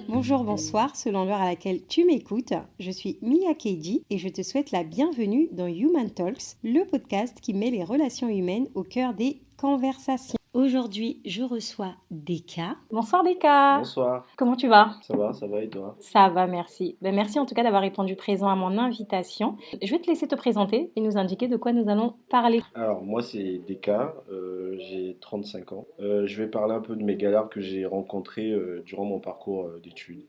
Bonjour, bonsoir, selon l'heure à laquelle tu m'écoutes. Je suis Mia Keidi et je te souhaite la bienvenue dans Human Talks, le podcast qui met les relations humaines au cœur des conversations. Aujourd'hui, je reçois Deka. Bonsoir Deka. Bonsoir, Comment tu vas? ça va et toi? Ça va, merci. Merci en tout cas d'avoir répondu présent à mon invitation. Je vais te laisser te présenter et nous indiquer de quoi nous allons parler. Alors, moi c'est Deka, j'ai 35 ans. Je vais parler un peu de mes galères que j'ai rencontrées durant mon parcours d'études.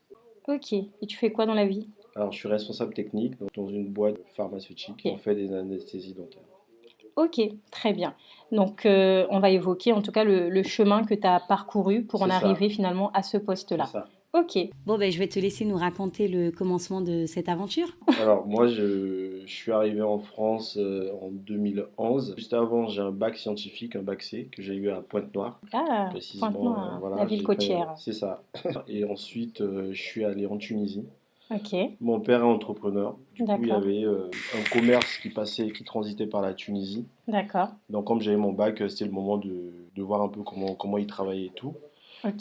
Ok, et tu fais quoi dans la vie? Alors, je suis responsable technique dans une boîte pharmaceutique. Ok. On fait des anesthésies dentaires. Ok, très bien. Donc, on va évoquer en tout cas le chemin que tu as parcouru pour en C'est ça, arriver finalement à ce c'est poste-là. ça. Ok. Bon, ben, je vais te laisser nous raconter le commencement de cette aventure. Alors, moi je suis arrivé en France en 2011. Juste avant, j'ai un bac scientifique, un bac C, que j'ai eu à Pointe-Noire. Ah, Précisément, Pointe-Noire, la voilà, ville j'ai fait, côtière. c'est ça. Et ensuite, je suis allé en Tunisie. Ok, Mon père est entrepreneur. Du coup, il y d'accord, avait un commerce qui passait, qui transitait par la Tunisie. d'accord, Donc, comme j'avais mon bac, c'était le moment de voir un peu comment il travaillait et tout.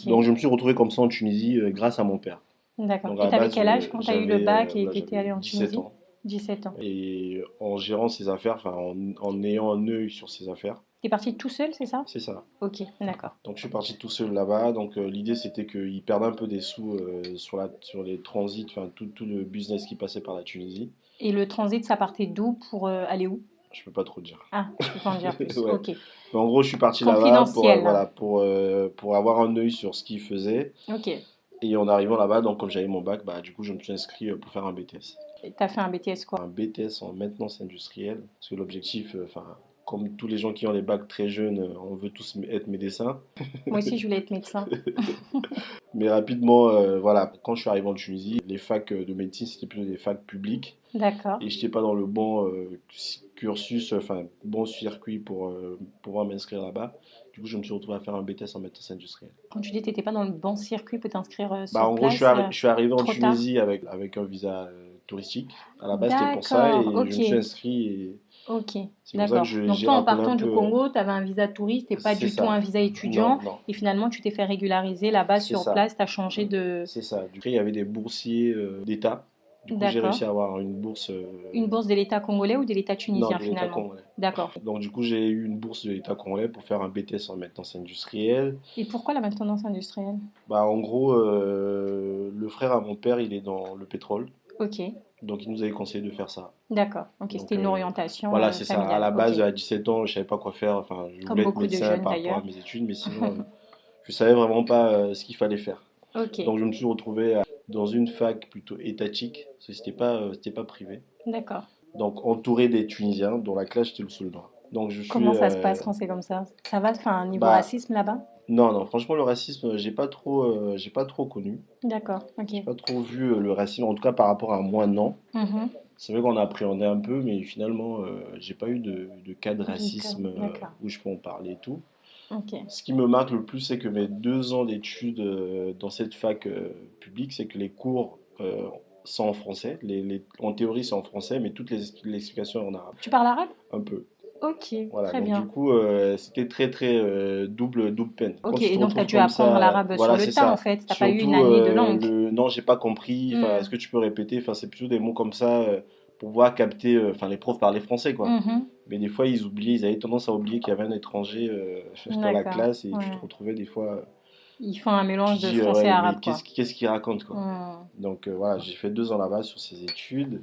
Donc, ok, je me suis retrouvé comme ça en Tunisie grâce à mon père. d'accord. Donc, à Et la tu avais base, quel âge quand tu as eu le bac et que tu es j'avais allé en 17 Tunisie? ans. 17 ans. Et en gérant ses affaires, enfin, en ayant un œil sur ses affaires, Tu es parti tout seul, c'est ça? c'est ça. Ok, d'accord. Donc, je suis parti tout seul là-bas. Donc, l'idée, c'était qu'il perde un peu des sous sur les transits, enfin, tout le business qui passait par la Tunisie. Et le transit, ça partait d'où pour aller où? Je peux pas trop dire. Ah, tu peux pas en dire plus. Ouais. Ok. Mais en gros, je suis parti là-bas Confidentiel. voilà, pour avoir un œil sur ce qu'ils faisaient. Ok. Et en arrivant là-bas, donc comme j'avais mon bac, bah, du coup, je me suis inscrit pour faire un BTS. Et t'as fait un BTS quoi? Un BTS en maintenance industrielle. Parce que l'objectif, enfin, comme tous les gens qui ont les bacs très jeunes, on veut tous être médecins. Moi aussi, je voulais être médecin. Mais rapidement, voilà, quand je suis arrivé en Tunisie, les facs de médecine, c'était plutôt des facs publiques. D'accord. Et je n'étais pas dans le bon cursus, enfin, bon circuit pour pouvoir m'inscrire là-bas. Du coup, je me suis retrouvé à faire un BTS en maintenance industrielle. Quand tu dis que t'étais pas dans le bon circuit pour t'inscrire Bah, sur en gros, place, je suis arrivé en trop tard. Tunisie avec un visa touristique. À la base, c'était pour ça D'accord, et je me suis ok, inscrit et ok, c'est pour ça que d'accord. Donc j'ai toi, en racolé un partant du peu. Congo, tu avais un visa touriste et pas C'est du tout un ça. visa Non, étudiant, non, et finalement, tu t'es fait régulariser là-bas c'est sur ça. place, tu as changé de... C'est ça. Du coup, il y avait des boursiers d'État. Du coup, j'ai D'accord. réussi à avoir une bourse. Une bourse de l'État congolais ou de l'État Non, tunisien de l'État finalement? congolais. D'accord. Donc, du coup, j'ai eu une bourse de l'État congolais pour faire un BTS en maintenance industrielle. Et pourquoi la maintenance industrielle? Bah, en gros, le frère à mon père, il est dans le pétrole. Ok, Donc, il nous avait conseillé de faire ça. d'accord. Ok, c'était Donc, une orientation voilà, c'est ça. À familiale. la Ok, base, à 17 ans, je savais pas quoi faire. Enfin, je comme voulais être beaucoup de médecin jeunes par rapport à d'ailleurs. mes études, mais sinon, je savais vraiment pas ce qu'il fallait faire. Ok, Donc, je me suis retrouvé dans une fac plutôt étatique, parce que c'était pas privé. d'accord. Donc, entouré des Tunisiens, dont la classe, j'étais le seul noir. Donc, je suis, Comment ça se passe quand c'est comme ça? Ça va, enfin, niveau bah, racisme là-bas? non, non, franchement, le racisme, j'ai pas trop connu. D'accord, J'ai ok. pas trop vu le racisme, en tout cas par rapport à moi, non. Mhm. C'est vrai qu'on a appréhendé un peu, mais finalement, j'ai pas eu de cas de D'accord, racisme d'accord. où je peux en parler et tout. Ok, Ce qui me marque le plus, c'est que mes 2 ans d'études dans cette fac publique, c'est que les cours sont en français. En théorie, c'est en français, mais toutes les explications en arabe. tu parles arabe? Un peu. Ok, Voilà, très donc du bien. coup, c'était très très double peine. Quand Ok, tu et te donc tu as retrouves dû comme apprendre ça, l'arabe sur voilà, le c'est tas en ça. fait. T'as pas eu une Surtout année de langue. le non, j'ai pas compris. Enfin, est-ce Hmm, que tu peux répéter? Enfin, c'est plutôt des mots comme ça pour pouvoir capter. Enfin, les profs parlaient français, quoi. mhm. Mais des fois, ils oubliaient, ils avaient tendance à oublier qu'il y avait un étranger dans la D'accord, classe et tu te ouais. retrouvais des fois, Ils font un tu mélange te de dis, français et ouais, mais arabe quoi. qu'est-ce qu'il raconte, quoi. Hmm. Donc voilà, j'ai fait 2 ans là-bas sur ces études.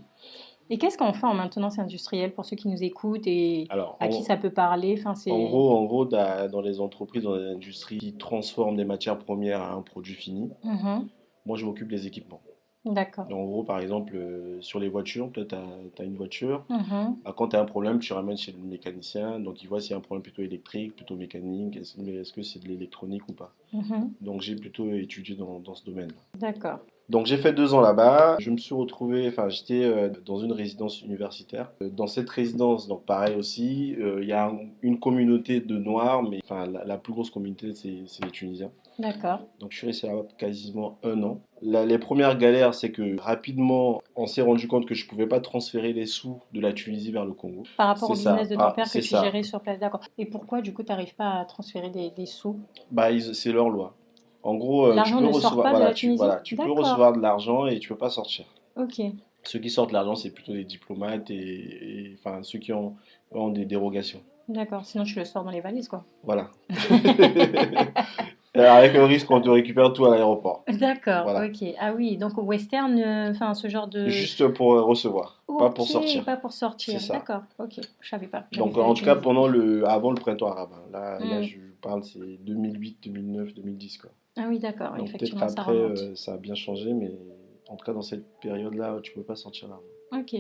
Et qu'est-ce qu'on fait en maintenance industrielle pour ceux qui nous écoutent et Alors, à qui ça peut parler? Enfin, c'est... en gros, dans les entreprises, dans les industries qui transforment des matières premières à un produit fini, Mhm. moi, je m'occupe des équipements. D'accord. En gros, par exemple, sur les voitures, toi, tu as une voiture. Mhm. Bah, quand tu as un problème, tu ramènes chez le mécanicien. Donc, il voit s'il y a un problème plutôt électrique, plutôt mécanique, est-ce que c'est de l'électronique ou pas. Mhm. Donc, j'ai plutôt étudié dans ce domaine-là. D'accord. Donc j'ai fait 2 ans là-bas. Je me suis retrouvé, enfin j'étais dans une résidence universitaire. Dans cette résidence, donc pareil aussi, il y a une communauté de Noirs, mais enfin la plus grosse communauté c'est les Tunisiens. D'accord. Donc je suis resté là quasiment un an. Les premières galères, c'est que rapidement on s'est rendu compte que je pouvais pas transférer les sous de la Tunisie vers le Congo. Par rapport C'est au business ça, de ton ah, père que c'est tu ça. gérais sur place, d'accord. Et pourquoi, du coup, tu n'arrives pas à transférer des sous? Bah c'est leur loi. En gros, tu L'argent peux ne sort recevoir, pas de voilà, la Tunisie? tu peux D'accord. recevoir de l'argent et tu peux pas sortir. Ok. Ceux qui sortent de l'argent, c'est plutôt des diplomates enfin, ceux qui ont des dérogations. D'accord. Sinon, tu le sors dans les valises, quoi. Voilà. Avec le risque qu'on te récupère tout à l'aéroport. D'accord, Voilà. ok. Ah oui, donc au western, enfin ce genre de... Juste pour recevoir, pas pour Ok, sortir. pas pour C'est sortir. ça. D'accord, ok. Je savais pas. Jamais Donc fait la en tout cas, Tunisie. avant le printemps arabe, hein. Là, Hmm. je parle, c'est 2008, 2009, 2010, quoi. Ah oui, d'accord. Donc peut-être Effectivement, ça après, remonte. ça a bien changé, mais en tout cas, dans cette période-là, tu peux pas sortir là. Ok.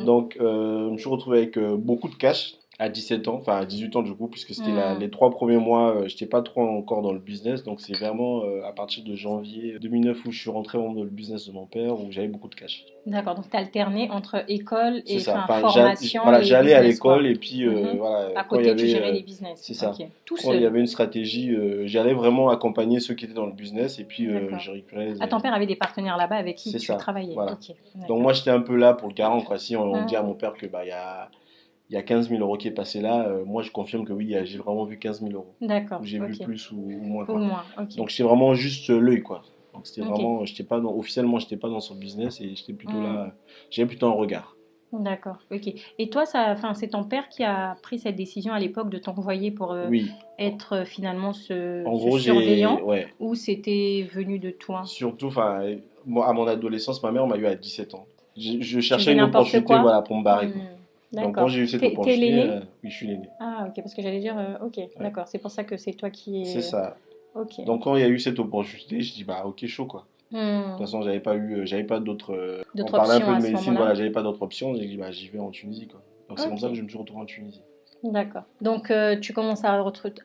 Donc, je me suis retrouvé avec beaucoup de cash à 17 ans, enfin à 18 ans du coup, puisque c'était Hmm. les 3 premiers mois, je n'étais pas trop encore dans le business. Donc, c'est vraiment à partir de janvier 2009 où je suis rentré vraiment dans le business de mon père, où j'avais beaucoup de cash. D'accord, donc tu as alterné entre école C'est et ça. enfin Enfin, formation voilà, et j'allais à business, l'école quoi. et puis Mhm. voilà, À quand il y côté, tu avait, gérais les business. c'est ça, Ok. Tout quand il y seul. avait une stratégie, j'allais vraiment accompagner ceux qui étaient dans le business et puis D'accord. je récupérais Ah, ton père avait des partenaires là-bas avec qui c'est tu ça, travaillais. voilà. Ok, Donc d'accord. moi j'étais un peu là pour le garant, quoi. Si on dit à Hmm. mon père que bah il y a 15 000 euros qui est passé là, moi je confirme que oui, j'ai vraiment vu 15 000 euros. Ou D'accord, j'ai vu ok. plus ou moins, Au quoi. moins, ok. Donc j'étais vraiment juste l'œil, quoi. Donc c'était Ok. vraiment, j'étais pas officiellement, j'étais pas dans son business et j'étais plutôt Hmm. là, j'avais plutôt un regard. D'accord, ok. Et toi, enfin, c'est ton père qui a pris cette décision à l'époque de t'envoyer pour Oui, être finalement ce, en ce gros, surveillant ouais, ou c'était venu de toi? surtout, enfin, moi, à mon adolescence, ma mère m'a eu à 17 ans. Je Tu cherchais faisais une n'importe opportunité, quoi? voilà, pour me barrer, quoi. Hmm. Donc quand D'accord. j'ai eu cette T'es opportunité, l'aîné? oui, je suis l'aîné. Ah, ok, parce que j'allais dire, ok, Ouais, d'accord. C'est pour ça que c'est toi qui c'est es. ça. Ok. Donc quand il y a eu cette opportunité, je dis bah ok, chaud, quoi. De toute Hmm. façon, j'avais pas d'autres. On D'autres parlait un options peu de à ce médecine, moment-là? voilà, j'avais pas d'autres options. J'ai dit, bah, j'y vais en Tunisie, quoi. Donc c'est comme ça que Ok, je me suis retrouvé en Tunisie. d'accord. Donc tu commences à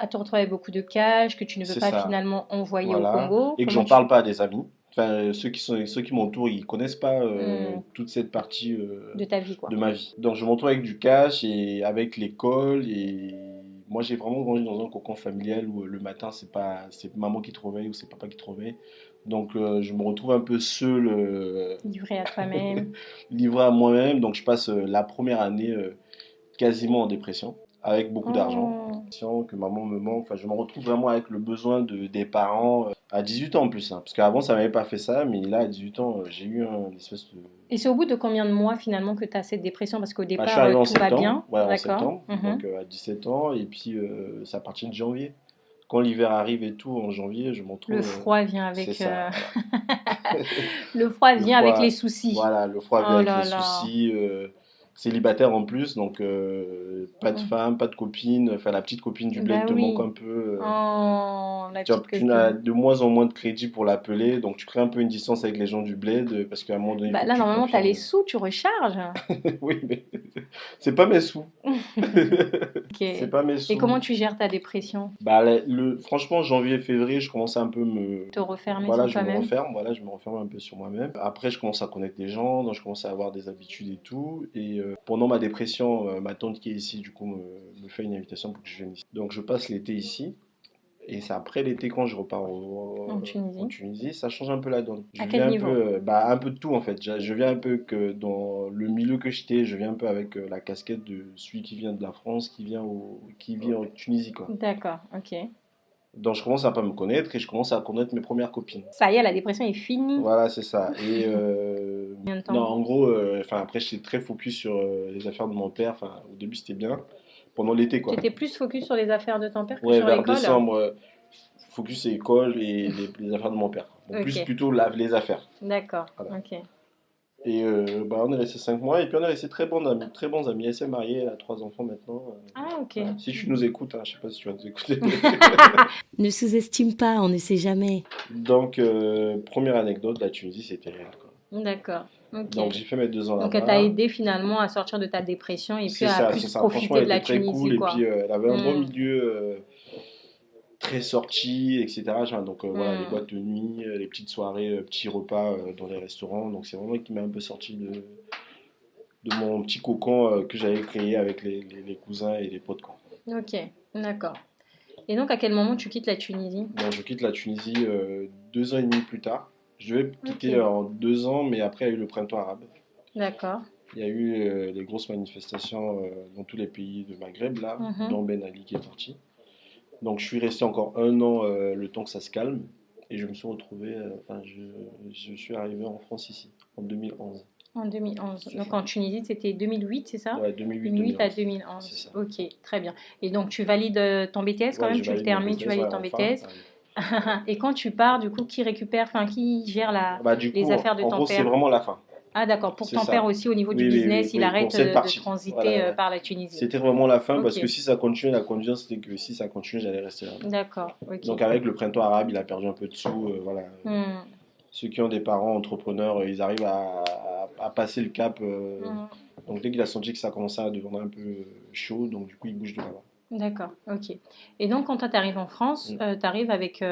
te retrouver avec beaucoup de cash que tu ne veux C'est pas ça, finalement envoyer au voilà. Congo. Et que Comment j'en tu... parle pas à des amis. Enfin, ceux qui m'entourent, ils connaissent pas Hmm. toute cette partie De ta vie, quoi. de ma vie. Donc je me retrouve avec du cash et avec l'école. Et moi, j'ai vraiment grandi dans un cocon familial où le matin, c'est maman qui te réveille ou c'est papa qui te réveille. Donc je me retrouve un peu seul, Livré à toi-même. livré à moi-même. Donc je passe la première année quasiment en dépression, avec beaucoup d'argent. Oh. Que maman me manque. Enfin, je me retrouve vraiment avec le besoin des parents à 18 ans en plus, hein. Parce qu'avant, ça m'avait pas fait ça, mais là, à 18 ans, j'ai eu une espèce de. Et c'est au bout de combien de mois finalement que tu as cette dépression? Parce qu'au Bah, je suis départ, arrivé en tout va septembre, bien, ouais, en d'accord. septembre, Mhm. donc à 17 ans, et puis c'est à partir de janvier. Quand l'hiver arrive et tout, en janvier, je me Le retrouve. froid vient C'est avec ça, voilà. le froid Le vient avec les froid, soucis. voilà, le froid vient Oh avec les là là. soucis. Célibataire en plus, donc pas de Mm. femme, pas de copine. Enfin, la petite copine du bled Bah te manque oui. un peu. Oh, la petite Tu n'as copine. de moins en moins de crédit pour l'appeler, donc tu crées un peu une distance avec les gens du bled parce qu'à un moment donné, il Bah faut que là, tu normalement, tu as les confirmes. sous, tu recharges. Oui, mais c'est pas mes sous. Ok. C'est pas mes Et comment sous. tu gères ta dépression? Bah, franchement, janvier, février, je commence à un peu Te refermer Voilà, sur je me toi-même? referme, voilà, je me referme un peu sur moi-même. Après, je commence à connaître des gens, donc je commence à avoir des habitudes et tout. Et pendant ma dépression, ma tante qui est ici, du coup, me fait une invitation pour que je vienne ici. Donc je passe l'été ici. Et c'est après l'été quand je repars En en Tunisie? Tunisie, ça change un peu la donne. À Je quel viens un peu, niveau? bah, un peu de tout en fait. Je viens un peu que dans le milieu que j'étais, je viens un peu avec la casquette de celui qui vient de la France, qui vit en Tunisie quoi. D'accord, ok. Donc je commence à pas me connaître et je commence à connaître mes premières copines. Ça y est, la dépression est finie. Voilà, c'est ça. Et Combien de non, temps? en gros, enfin après j'étais très focus sur les affaires de mon père. Enfin, au début c'était bien. Pendant l'été Tu quoi. étais plus focus sur les affaires de ton père que Ouais, sur vers l'école? décembre, focus école et les affaires de mon père. Bon, plus Ok, plutôt les affaires. d'accord, Voilà. ok. Et bah, on est resté 5 mois et puis on est resté très bons amis. Elle s'est mariée, elle a 3 enfants maintenant. Ah, ok. Voilà. Si tu nous écoutes, hein, je sais pas si tu vas nous écouter. Ne sous-estime pas, on ne sait jamais. Donc, première anecdote, la Tunisie, c'était rien, quoi. D'accord, ok. Donc, j'ai fait mes 2 ans Donc, elle t'a là-bas. aidé finalement à sortir de ta dépression et puis C'est à ça, plus c'est ça. Franchement, profiter elle de la était très Tunisie, cool et puis quoi. elle avait un bon Hmm. milieu très sortie, etc. Donc voilà, les boîtes de nuit, les petites soirées, petits repas dans les restaurants. Donc c'est vraiment qui m'a un peu sorti de mon petit cocon que j'avais créé avec les cousins et les potes, quoi. Ok, d'accord. Et donc, à quel moment tu quittes la Tunisie? Donc je quitte la Tunisie 2 ans et demi plus tard. Je devais quitter Ok, en 2 ans, mais après il y a eu le printemps arabe. d'accord. Il y a eu les grosses manifestations dans tous les pays de Maghreb, là, Mhm. dont Ben Ali qui est parti. Donc je suis resté encore 1 an le temps que ça se calme. Et je me suis retrouvé, je suis arrivé en France ici, en 2011. En 2011. C'est Donc, ça. en Tunisie, c'était 2008, c'est ça? Ouais, 2008 à 2008-2011. C'est 2011. ça. Ok, très bien. Et donc, tu valides ton BTS quand Ouais, même? je Tu le valide mon termines, tu BTS, ouais, valides ton enfin. BTS. Et quand tu pars, du coup, qui récupère, enfin, qui gère Bah, du les coup, affaires de en ton gros, c'est père? vraiment la fin. Ah, d'accord. Pour C'est ton père ça. aussi, au niveau du Oui, oui, oui, business, il oui, pour arrête cette de partie. transiter Voilà, ouais. par la Tunisie. C'était vraiment la fin parce Ok, que si ça continue, la condition c'était que si ça continue, j'allais rester là. d'accord. Ok. Donc avec le printemps arabe, il a perdu un peu de sous. Voilà. Hmm, Ceux qui ont des parents entrepreneurs, ils arrivent à passer le cap. hmm. Donc dès qu'il a senti que ça commençait à devenir un peu chaud, donc du coup il bouge de là-bas. D'accord, ok. Et donc, quand toi, tu arrives en France, Mm. tu arrives avec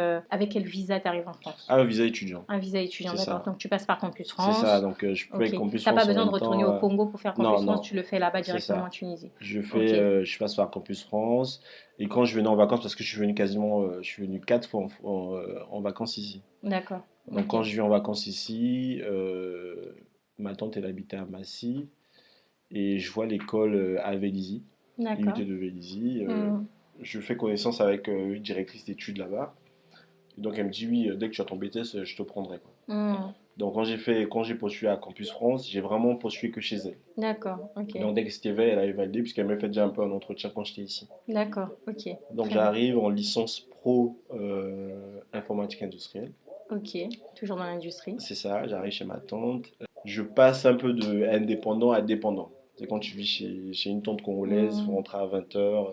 quel visa tu arrives en France? Ah, un visa étudiant, Un visa étudiant, c'est d'accord. ça. Donc, tu passes par Campus C'est ça, France. donc je peux Ok. avec Campus T'as pas France en besoin de même retourner temps. au Congo pour faire Non, Campus France, non, tu le fais là-bas c'est directement en ça. Tunisie. Je Ok, fais, je passe par Campus France et quand je venais en vacances, parce que je suis venu quasiment, je suis venu 4 fois en vacances ici. d'accord. Donc Ok, quand je viens en vacances ici, ma tante elle habitait à Massy et je vois l'école à Vélizy, d'accord. IUT de Vélizy. Hmm, Je fais connaissance avec une directrice d'études là-bas. Et donc elle me dit oui, dès que tu as ton BTS, je te prendrai, quoi. hmm. Donc quand j'ai postulé à Campus France, j'ai vraiment postulé que chez elle. D'accord, ok. Donc dès que c'était vrai, elle avait validé puisqu'elle m'avait fait déjà un peu un entretien quand j'étais ici. D'accord, ok. Donc Très bien. j'arrive en licence pro informatique industrielle. Ok, toujours dans l'industrie. C'est ça, j'arrive chez ma tante. Je passe un peu de indépendant à dépendant. C'est quand tu vis chez une tante congolaise, il faut Hmm, rentrer à 20h.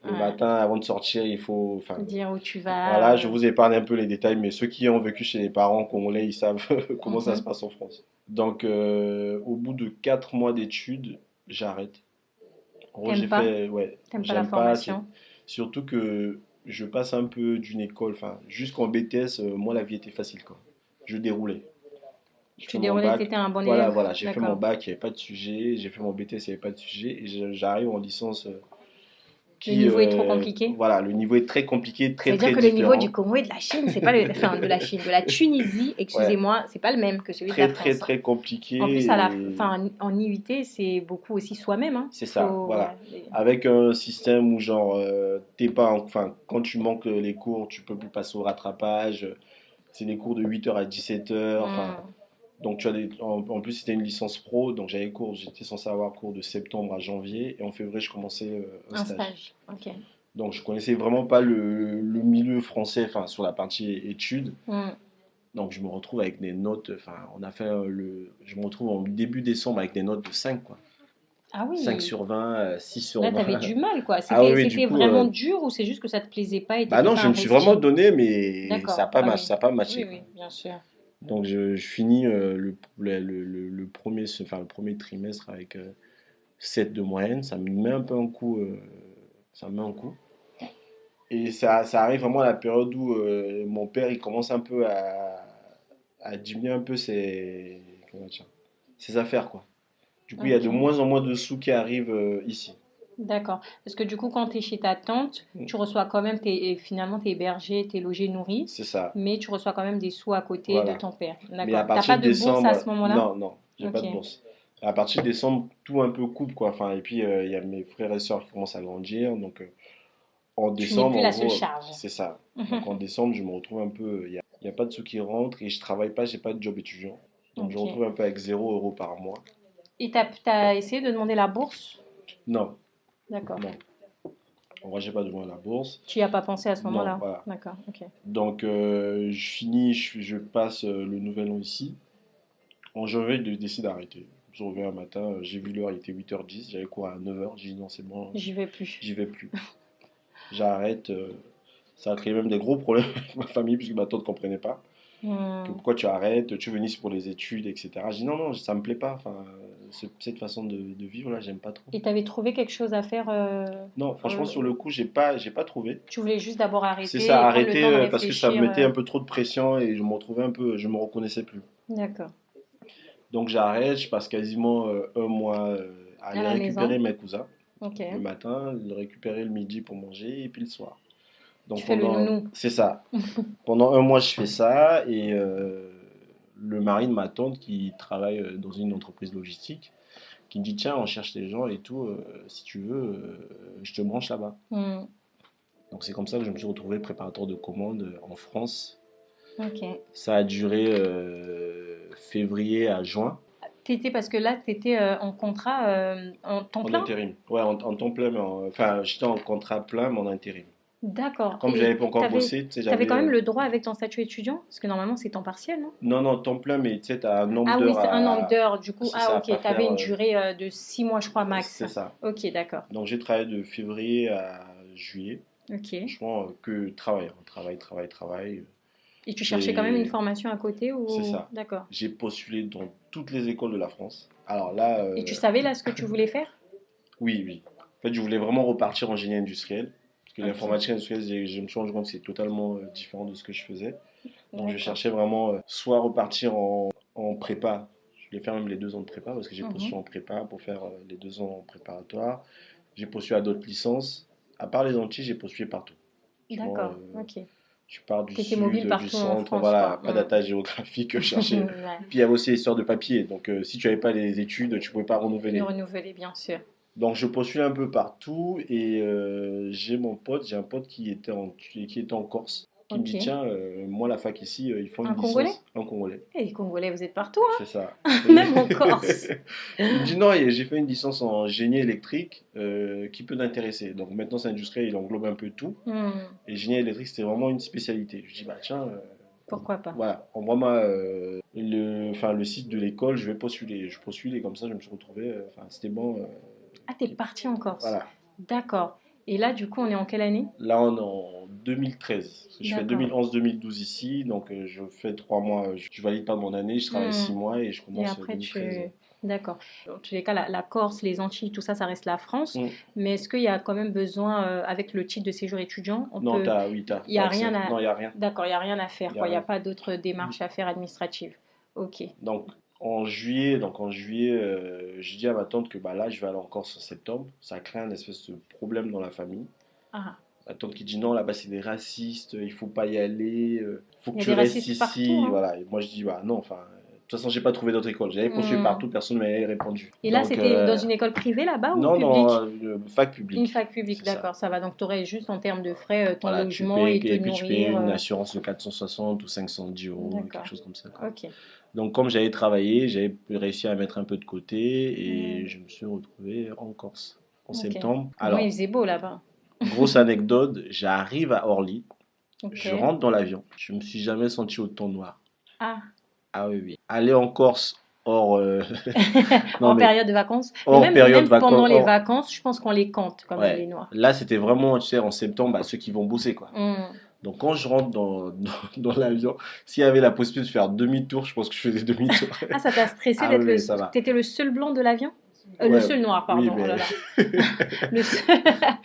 Le ouais. matin, avant de sortir, il faut. Enfin, Dire où tu vas. voilà, je vous épargne un peu les détails, mais ceux qui ont vécu chez les parents congolais, ils savent comment ça se Mhm. passe en France. Donc, au bout de 4 mois d'études, j'arrête. En gros, T'aimes j'ai pas? fait. Ouais, T'aimes pas la j'aime pas. C'est formation? surtout que je passe un peu d'une école. Enfin, jusqu'en BTS, moi, la vie était facile, quoi. Je déroulais. J'ai Tu fait mon déroulais, bac. t'étais un bon Voilà, élève? voilà, j'ai fait mon D'accord. bac, il n'y avait pas de sujet. J'ai fait mon BTS, il n'y avait pas de sujet. Et j'arrive en licence Le qui. niveau est trop compliqué? Voilà, le niveau est très compliqué, Ça très, veut dire très que le niveau du différent. Congo et de la Chine, c'est pas le, enfin de la Chine, de la Tunisie, Ouais, excusez-moi, c'est pas le même que celui de la très, très, France, hein. très En plus, à la, compliqué. Et enfin, en IUT, c'est beaucoup aussi soi-même, hein. c'est ça, Faut, voilà. ouais, Avec un système où, genre, t'es pas. Enfin, quand tu manques les cours, tu peux plus passer au rattrapage. C'est des cours de 8h à 17h. Enfin. Hmm. Donc, en plus, c'était une licence pro, donc j'étais censé avoir cours de septembre à janvier, et en février, je commençais un Un stage. stage, ok. Donc, je connaissais vraiment pas le milieu français, enfin, sur la partie études. Hmm. Donc, je me retrouve avec des notes, enfin, je me retrouve en début décembre avec des notes de 5 quoi. Ah 5 oui, sur 20, 6 sur là, t'avais 20. du mal, quoi. Ah oui, C'était, oui, du c'était coup, vraiment dur ou c'est juste que ça te plaisait pas et bah t'étais non, pas je me suis vraiment investi? donné, mais D'accord, ah oui, ça a pas matché, oui, quoi. oui, bien sûr. Donc, je finis le premier, enfin, le premier trimestre avec 7 de moyenne, ça me met un peu un coup. Ça me met un coup. Et ça arrive vraiment à la période où mon père il commence un peu à diminuer un peu comment dire, ses affaires, quoi. Du coup, il y a de Ok. moins en moins de sous qui arrivent ici. D'accord. Parce que du coup, quand tu es chez ta tante, Mm. tu reçois quand même, et finalement, tu es hébergé, tu es logé, nourri, C'est ça. mais tu reçois quand même des sous à côté de Voilà. ton père. Mais à D'accord. T'as partir pas de de bourse à décembre, ce moment-là? non, non, j'ai pas Ok. de bourse. À partir de décembre, tout un peu coupe, quoi. Enfin, et puis, il y a mes frères et sœurs qui commencent à grandir. Donc, en Tu n'es décembre, plus en la seule gros, charge. c'est ça. Donc, en décembre, je me retrouve un peu. Il y a pas de sous qui rentrent et je travaille pas, j'ai pas de job étudiant. Donc, je me Ok. retrouve un peu avec 0 € par mois. Et t'as essayé de demander la bourse? Non, D'accord. non. En vrai, j'ai pas besoin de la bourse. Tu y as pas pensé à ce Non, moment-là? voilà. D'accord. Ok. Donc, je finis, je passe le nouvel an ici. En janvier, je décide d'arrêter. Je reviens un matin, j'ai vu l'heure, il était 8h10, j'avais cours à 9h. J'ai dit non, c'est bon, J'y vais plus. j'y vais plus. J'arrête. Ça a créé même des gros problèmes avec ma famille, puisque ma tante ne comprenait pas. Que Hmm. pourquoi tu arrêtes, tu veux venir ici pour les études, etc. Je dis non, non, ça me plaît pas. Enfin, cette façon de vivre là, j'aime pas trop. Et tu avais trouvé quelque chose à faire Non, franchement, euh, sur le coup, j'ai pas trouvé. tu voulais juste d'abord C'est arrêter ça, et prendre le arrêter temps de parce que ça me réfléchir. mettait un peu trop de pression et je me retrouvais un peu, je me reconnaissais plus. D'accord. Donc j'arrête, je passe quasiment un mois à À aller la récupérer maison. mes cousins Ok. le matin, le récupérer le midi pour manger et puis le soir. Tu Donc fais le pendant, nounou. c'est ça. Pendant un mois, je fais ça et le mari de ma tante qui travaille dans une entreprise logistique, qui me dit tiens, on cherche des gens et tout, si tu veux, je te branche là-bas. Hmm. Donc c'est comme ça que je me suis retrouvé préparateur de commandes en France. Ok. Ça a duré février à juin. Parce que là, tu étais en contrat en temps En plein? intérim. Ouais, en temps plein, mais enfin, j'étais en contrat plein, mais en intérim. D'accord. Comme Et j'avais pas encore bossé, tu sais, tu avais j'avais. quand même le droit avec ton statut étudiant? Parce que normalement, c'est temps partiel, non? Non, non, temps plein, mais tu sais, t'as un nombre Ah oui, d'heures c'est un nombre à. d'heures. Du coup, C'est ah ça, à ok, tu pas avais faire. une durée de 6 mois, je crois, max. C'est ça. Ok, d'accord. Donc j'ai travaillé de février à juillet. Ok. Franchement, que travail, hein. Travail, travail, travail. Et tu cherchais quand même une J'ai. formation à côté C'est ou... ça. D'accord. J'ai postulé dans toutes les écoles de la France. Alors là, Et tu savais là ce que tu voulais faire? oui, oui. En fait, je voulais vraiment repartir en génie industriel. Parce que Ok, l'informatique industrielle, je me suis rendu compte que c'est totalement différent de ce que je faisais. Donc je d'accord. cherchais vraiment soit repartir en prépa. Je voulais faire même les 2 ans de prépa parce que j'ai postulé Mhm. en prépa pour faire les 2 ans en préparatoire. J'ai postulé à d'autres licences. À part les Antilles, j'ai postulé partout. Franchement, D'accord, ok. tu pars du Tu étais sud, mobile du partout en centre, France, voilà, quoi. pas d'attache géographique chercher. Ouais. Puis il y avait aussi l'histoire de papier. Donc si tu n'avais pas les études, tu ne pouvais pas Le renouveler. renouveler, bien sûr. Donc je postule un peu partout et j'ai un pote qui était en Corse, qui me dit Ok. tiens, moi la fac ici, ils font une Un Congolais? licence en congolais. Et les Congolais, vous êtes partout, C'est ça. hein? Et Même en Corse. il me dit non, et j'ai fait une licence en génie électrique qui peut t'intéresser. Donc maintenant c'est industriel, il englobe un peu tout. Hmm, Et génie électrique c'était vraiment une spécialité. Je dis bah tiens, pourquoi pas? voilà, envoie-moi enfin, le site de l'école, je vais postuler. Je postule et comme ça je me suis retrouvé, enfin c'était bon. Ah, t'es parti en Corse. Voilà. D'accord. Et là, du coup, on est en quelle année? Là, on est en 2013. Parce que je fais D'accord. 2011-2012 ici, donc je fais 3 mois. Je valide pas mon année, je travaille Hmm. 6 mois et je Et commence après, 2013. tu... D'accord. Dans tous les cas, la Corse, les Antilles, tout ça, ça reste la France. Hmm. Mais est-ce qu'il y a quand même besoin, avec le titre de séjour étudiant, on Non, peut... oui, Il n'y t'as a rien accès. à... Non, il n'y a rien. D'accord, il n'y a rien à faire, Y a quoi. Il n'y a rien. pas d'autres Hmm. démarches à faire administratives. Ok. Donc, en juillet, je dis à ma tante que bah, là, je vais aller en Corse en septembre. Ça crée un espèce de problème dans la famille. Ah, Ma tante qui dit non, là-bas, c'est des racistes, il faut pas y aller, il faut que il y a tu des restes racistes partout, ici. hein. Voilà. Et moi, je dis bah non, enfin, de toute façon, j'ai pas trouvé d'autre école. J'avais postulé Hmm. partout, personne ne m'avait répondu. Et là, Donc, c'était dans une école privée là-bas ou non, non, publique? fac Une publique, fac publique, c'est ça. d'accord, ça va. Donc, tu aurais juste en termes de frais ton Voilà, tu logement payes, et te et puis tu payes nourrir. une assurance de 460 ou 510 euros, quelque D'accord, chose comme ça, quoi. ok. Donc, comme j'avais travaillé, j'avais réussi à mettre un peu de côté et Hmm, je me suis retrouvé en Corse en ok. septembre. Au moins, il Alors, faisait beau là-bas. grosse anecdote, j'arrive à Orly, Ok. je rentre dans l'avion, je me suis jamais senti autant noir. Ah, Ah oui, oui. Aller en Corse hors, non en mais période de vacances. Mais hors période même pendant vacances, les vacances, je pense qu'on les compte quand même, ouais. les noirs. Là, c'était vraiment, tu sais, en septembre, bah, ceux qui vont bosser, quoi. Hmm. Donc quand je rentre dans l'avion, s'il y avait la possibilité de faire demi-tour, je pense que je faisais demi-tour. Ah, ça t'a stressé Ah d'être oui, oui, ça va. T'étais le seul blanc de l'avion? Le Ouais, seul noir, oui, pardon. Oh mais là là. Le seul...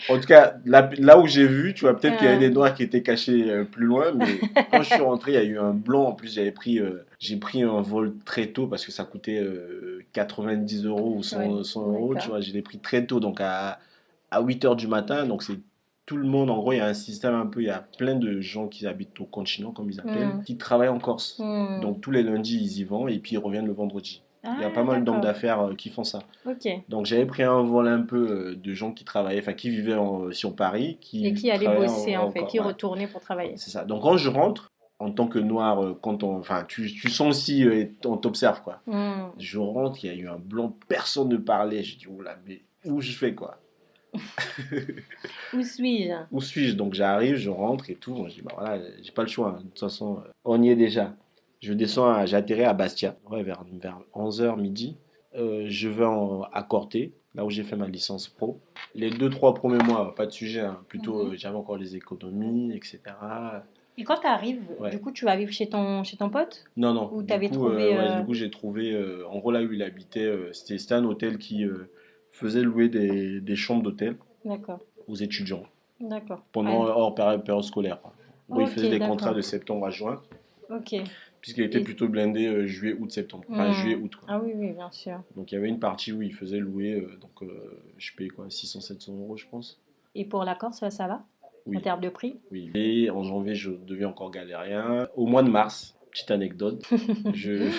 en tout cas, là où j'ai vu, tu vois, peut-être qu'il y avait Ah, des noirs qui étaient cachés plus loin, mais quand je suis rentré, il y a eu un blanc. En plus, j'ai pris un vol très tôt parce que ça coûtait 90 euros ou ouais, 100 euros, tu d'accord. vois, je l'ai pris très tôt, donc à 8 heures du matin, donc c'est tout le monde, en gros, il y a un système un peu, il y a plein de gens qui habitent au continent, comme ils appellent, Hmm, qui travaillent en Corse. hmm. Donc tous les lundis, ils y vont et puis ils reviennent le vendredi. Il y a pas Ah, mal d'hommes d'accord. d'affaires qui font ça. Ok. Donc j'avais pris un vol un peu de gens qui travaillaient, enfin qui vivaient sur Paris, Et qui qui allait travaillaient bosser en fait, Corse. qui Voilà, retournait pour travailler. c'est ça. Donc quand je rentre, en tant que noir, enfin tu sens aussi, on t'observe quoi. Hmm. Je rentre, il y a eu un blanc, personne ne parlait. J'ai dit, oula, mais où je fais quoi? Où suis-je? Où suis-je? Donc j'arrive, je rentre et tout. Je dis, bah voilà, j'ai pas le choix, hein. De toute façon, on y est déjà. J'atterris à Bastia, ouais, vers 11 heures midi. Je vais à Corté, là où j'ai fait ma licence pro. Les 2, 3 premiers mois, pas de sujet, hein. Plutôt, Mhm. j'avais encore les économies, etc. Et quand tu arrives, Ouais. du coup, tu vas vivre chez ton pote? Non, non. Ou Du t'avais coup, trouvé... ouais, du coup, j'ai trouvé. En gros, là où il habitait, c'était un hôtel qui faisait louer des chambres d'hôtel D'accord, aux étudiants d'accord. pendant Ouais. hors période scolaire, quoi. Bon, il Ok, faisait des contrats d'accord. de septembre à juin, Ok. puisqu'il était Et... plutôt blindé juillet, août, septembre. Enfin, juillet, Hmm. août, quoi. Ah oui, oui, bien sûr. Donc, il y avait une partie où il faisait louer. Donc, je payais quoi, 600-700 euros, je pense. Et pour la Corse, ça va? En Oui, termes de prix? oui. Et en janvier, je deviens encore galérien. Au mois de mars, petite anecdote, je,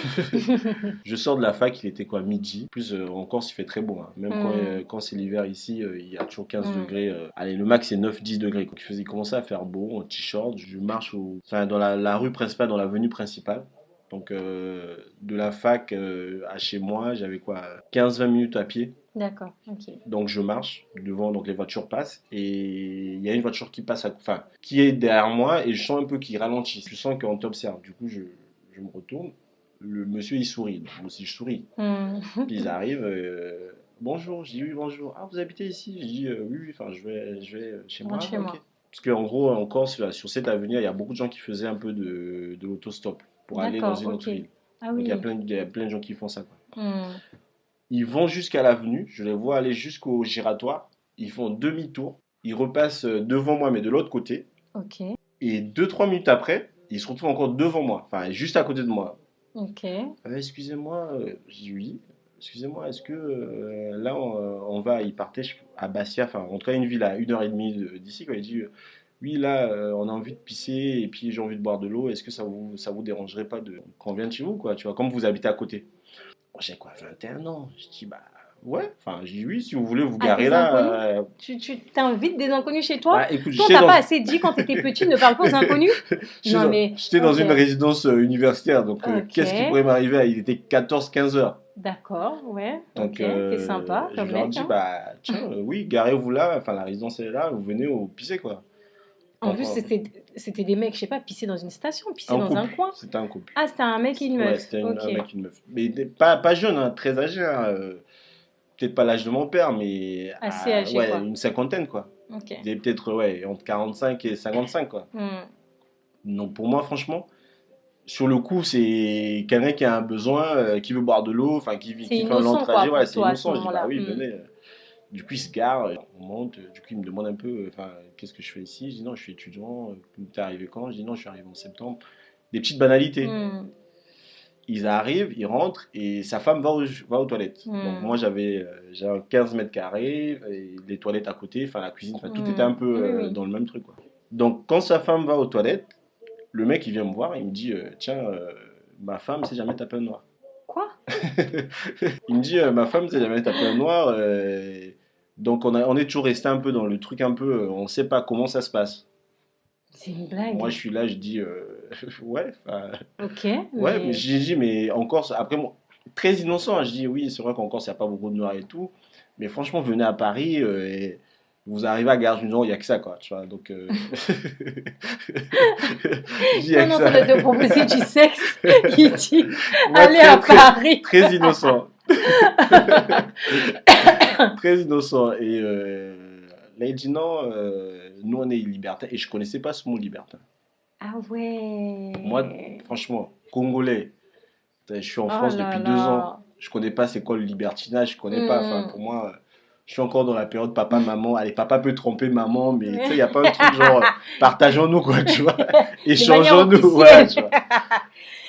je sors de la fac, il était quoi, midi. En plus, en Corse, il fait très beau, hein. Même Hmm. quand c'est l'hiver ici, il y a toujours 15 Hmm. degrés. Allez, le max, c'est 9-10 degrés. Donc, il commençait à faire beau, en t-shirt. Je marche enfin, dans la rue principale, dans l'avenue principale. Donc, de la fac à chez moi, j'avais quoi, 15-20 minutes à pied. D'accord, ok. Donc je marche devant, donc les voitures passent et il y a une voiture qui passe, enfin qui est derrière moi et je sens un peu qu'il ralentit. Je sens qu'on t'observe. Du coup je me retourne. Le monsieur il sourit, donc moi aussi je souris. Hmm. Puis ils arrivent. Bonjour, je dis oui bonjour. Ah vous habitez ici? Je dis oui oui. Enfin je vais chez moi. Rentre chez Ah, ok. moi. Parce qu'en gros en Corse là, sur cette avenue il y a beaucoup de gens qui faisaient un peu de l'autostop pour aller dans D'accord, une autre ok. ville. Ah Donc oui. il y a plein de gens qui font ça, quoi. Hmm. Ils vont jusqu'à l'avenue, je les vois aller jusqu'au giratoire, ils font demi-tour, ils repassent devant moi mais de l'autre côté, Ok, et 2-3 minutes après, ils se retrouvent encore devant moi, enfin juste à côté de moi. ok. Excusez-moi, je dis oui, excusez-moi, est-ce que là on va, ils partaient à Bastia, enfin en tout cas une ville à 1h30 d'ici, quoi. Il dit oui là on a envie de pisser et puis j'ai envie de boire de l'eau, est-ce que ça vous dérangerait pas qu'on vienne chez vous, quoi, tu vois, comme vous habitez à côté. J'ai quoi, 21 ans? Je dis, bah ouais. Enfin, je dis oui, si vous voulez vous À garer des inconnus? là. Tu t'invites des inconnus chez toi? Bah écoute, Toi, on t'a pas assez dit quand t'étais petit, ne parle pas aux inconnus? Non, mais, j'étais dans ok. une résidence universitaire, donc Ok. qu'est-ce qui pourrait m'arriver? Il était 14-15 heures. D'accord, ouais. Donc Ok. T'es sympa je comme leur mec, dis, hein. bah tiens, oui, garez-vous là, enfin la résidence est là, vous venez au pisser, quoi. En plus, c'était des mecs, je sais pas, pisser dans une station, pisser Un dans un couple, coin. c'était un couple. Ah, c'était un mec et une Ouais, meuf. c'était Ok. un mec et une meuf. Mais pas jeune, hein, très âgé, hein, peut-être pas l'âge de mon père, mais Assez âgé, ouais, quoi. une cinquantaine, quoi. Ok. Il est peut-être ouais, entre 45 et 55, quoi. Hmm. Donc pour moi, franchement, sur le coup, c'est quelqu'un qui a un besoin, qui veut boire de l'eau, enfin C'est qui fait un long innocent, quoi, trajet, voilà, pour c'est toi à ce innocent. Je dis bah moment-là. oui, Hmm. venez. Du coup, il se gare, on monte. Du coup, il me demande un peu, enfin, qu'est-ce que je fais ici? Je dis non, je suis étudiant. T'es arrivé quand? Je dis non, je suis arrivé en septembre. Des petites banalités. Hmm. Ils arrivent, ils rentrent et sa femme va aux toilettes. Donc Hmm. moi, j'avais un 15 mètres carrés, et les toilettes à côté, enfin la cuisine, enfin tout était Hmm. un peu Oui, oui. dans le même truc, quoi. Donc quand sa femme va aux toilettes, le mec, il vient me voir, il me dit tiens, ma femme s'est jamais tapé un noir. Quoi? Il me dit ma femme s'est jamais tapé un noir. Donc on est toujours resté un peu dans le truc un peu, on sait pas comment ça se passe. C'est une Moi, blague. je suis là, je dis ouais, Ok, ouais, mais mais j'ai dit mais en Corse, après moi, très innocent, hein, je dis oui, c'est vrai qu'en Corse, il n'y a pas beaucoup de noirs et tout, mais franchement, venez à Paris et vous arrivez à Gare du Nord, il n'y a que ça, quoi, tu vois, donc je dis il y a on que est en ça. train de te proposer du sexe. Il dit Ouais, allez à Paris. très innocent. Très innocent. Et là, il dit non, nous on est libertin. Et je connaissais pas ce mot libertin. Ah Moi, ouais. franchement, congolais, je suis en Oh France là depuis 2 ans. là. Je connais pas c'est quoi le libertinage, je connais pas. Enfin, Hmm. pour moi, je suis encore dans la période papa, maman. Allez, papa peut tromper maman, mais tu sais, il n'y a pas un truc genre partageons-nous, quoi, tu vois. De manière Échangeons-nous, voilà, officielle. tu vois.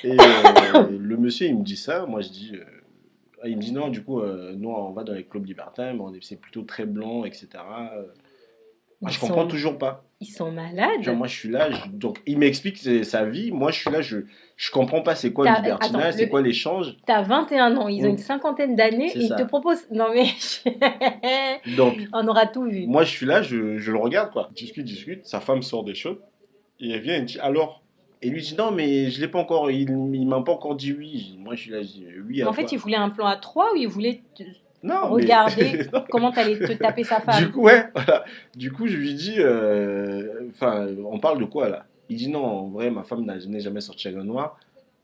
Et le monsieur, il me dit ça. Moi, je dis. Il me dit non, du coup, nous on va dans les clubs libertins, mais c'est plutôt très blanc, etc. Moi, Ils je comprends sont, toujours pas. ils sont Tu vois, malades. moi, je suis là, donc il m'explique sa vie. Moi, je suis là, je comprends pas c'est quoi le Attends, libertinage, c'est quoi l'échange. t'as 21 ans, ils ont une Mm, cinquantaine d'années c'est et ils te ça. proposent. Non mais. Donc, On aura tout vu. moi, je suis là, je le regarde, quoi. Discute. Sa femme sort des choses. Et elle vient, elle dit alors. Et lui dit non, mais je l'ai pas encore, il m'a pas encore dit oui. Moi, je suis là, je dis oui Mais à en fait, quoi? ils voulaient un plan à trois ou ils voulaient Non, mais. regarder Non, comment t'allais te taper sa du femme. coup, ouais, voilà. Du coup, je lui dis, enfin, on parle de quoi là? Il dit non, en vrai, ma femme n'est jamais sortie avec un noir.